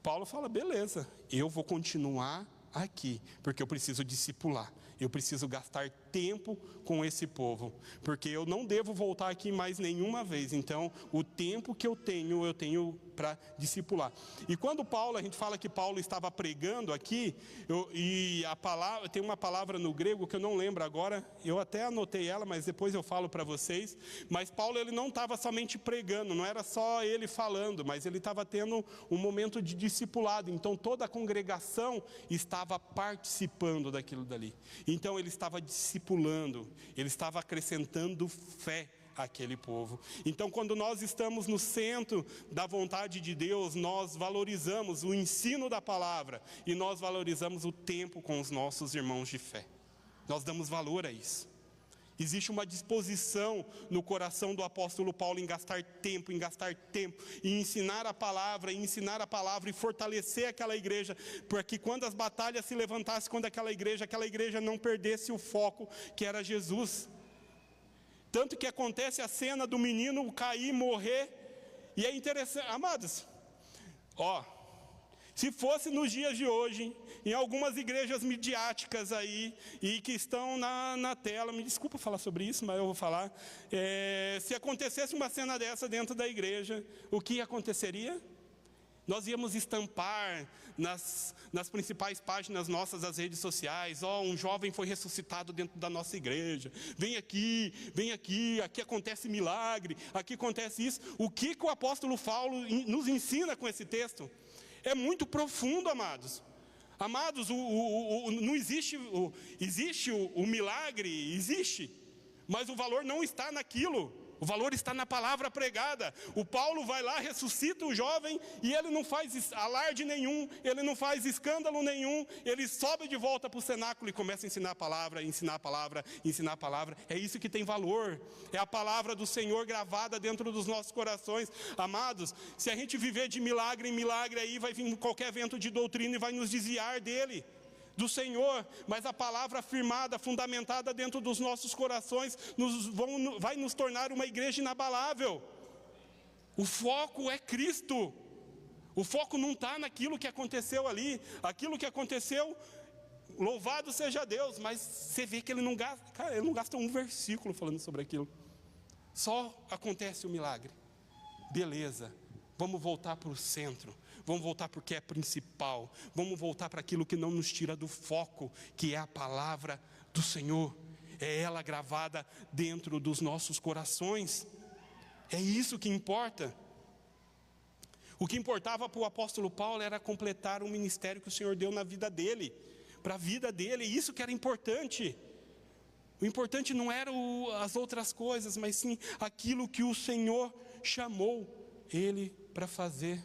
Paulo fala: beleza, eu vou continuar aqui, porque eu preciso discipular, eu preciso gastar tempo com esse povo, porque eu não devo voltar aqui mais nenhuma vez. Então, o tempo que eu tenho para discipular. E quando a gente fala que Paulo estava pregando aqui, tem uma palavra no grego que eu não lembro agora, eu até anotei ela, mas depois eu falo para vocês. Mas Paulo, ele não estava somente pregando, não era só ele falando, mas ele estava tendo um momento de discipulado. Então, toda a congregação estava participando daquilo dali. Então, ele estava discipulando, ele estava acrescentando fé àquele povo. Então, quando nós estamos no centro da vontade de Deus, nós valorizamos o ensino da palavra e nós valorizamos o tempo com os nossos irmãos de fé. Nós damos valor a isso. Existe uma disposição no coração do apóstolo Paulo em gastar tempo, em ensinar a palavra e fortalecer aquela igreja, para que quando as batalhas se levantassem contra aquela igreja não perdesse o foco, que era Jesus. Tanto que acontece a cena do menino cair, morrer, e é interessante, amados, se fosse nos dias de hoje, em algumas igrejas midiáticas aí, e que estão na tela, me desculpa falar sobre isso, mas eu vou falar, se acontecesse uma cena dessa dentro da igreja, o que aconteceria? Nós íamos estampar nas principais páginas nossas das redes sociais: um jovem foi ressuscitado dentro da nossa igreja, vem aqui, aqui acontece milagre, aqui acontece isso. O que o apóstolo Paulo nos ensina com esse texto? É muito profundo, amados. Amados, não existe o milagre, existe, mas o valor não está naquilo. O valor está na palavra pregada. O Paulo vai lá, ressuscita o jovem, e ele não faz alarde nenhum, ele não faz escândalo nenhum, ele sobe de volta para o cenáculo e começa a ensinar a palavra. É isso que tem valor, é a palavra do Senhor gravada dentro dos nossos corações. Amados, se a gente viver de milagre em milagre, aí vai vir qualquer vento de doutrina e vai nos desviar do Senhor, mas a palavra afirmada, fundamentada dentro dos nossos corações, vai nos tornar uma igreja inabalável. O foco é Cristo. O foco não está naquilo que aconteceu ali. Aquilo que aconteceu, louvado seja Deus, mas você vê que ele não gasta um versículo falando sobre aquilo. Só acontece o milagre. Beleza, vamos voltar para o centro. Vamos voltar para o que é principal. Vamos voltar para aquilo que não nos tira do foco, que é a palavra do Senhor. é ela gravada dentro dos nossos corações. É isso que importa. O que importava para o apóstolo Paulo era completar o ministério que o Senhor deu na vida dele, para a vida dele, isso que era importante. O importante não eram as outras coisas, mas sim aquilo que o Senhor chamou ele para fazer.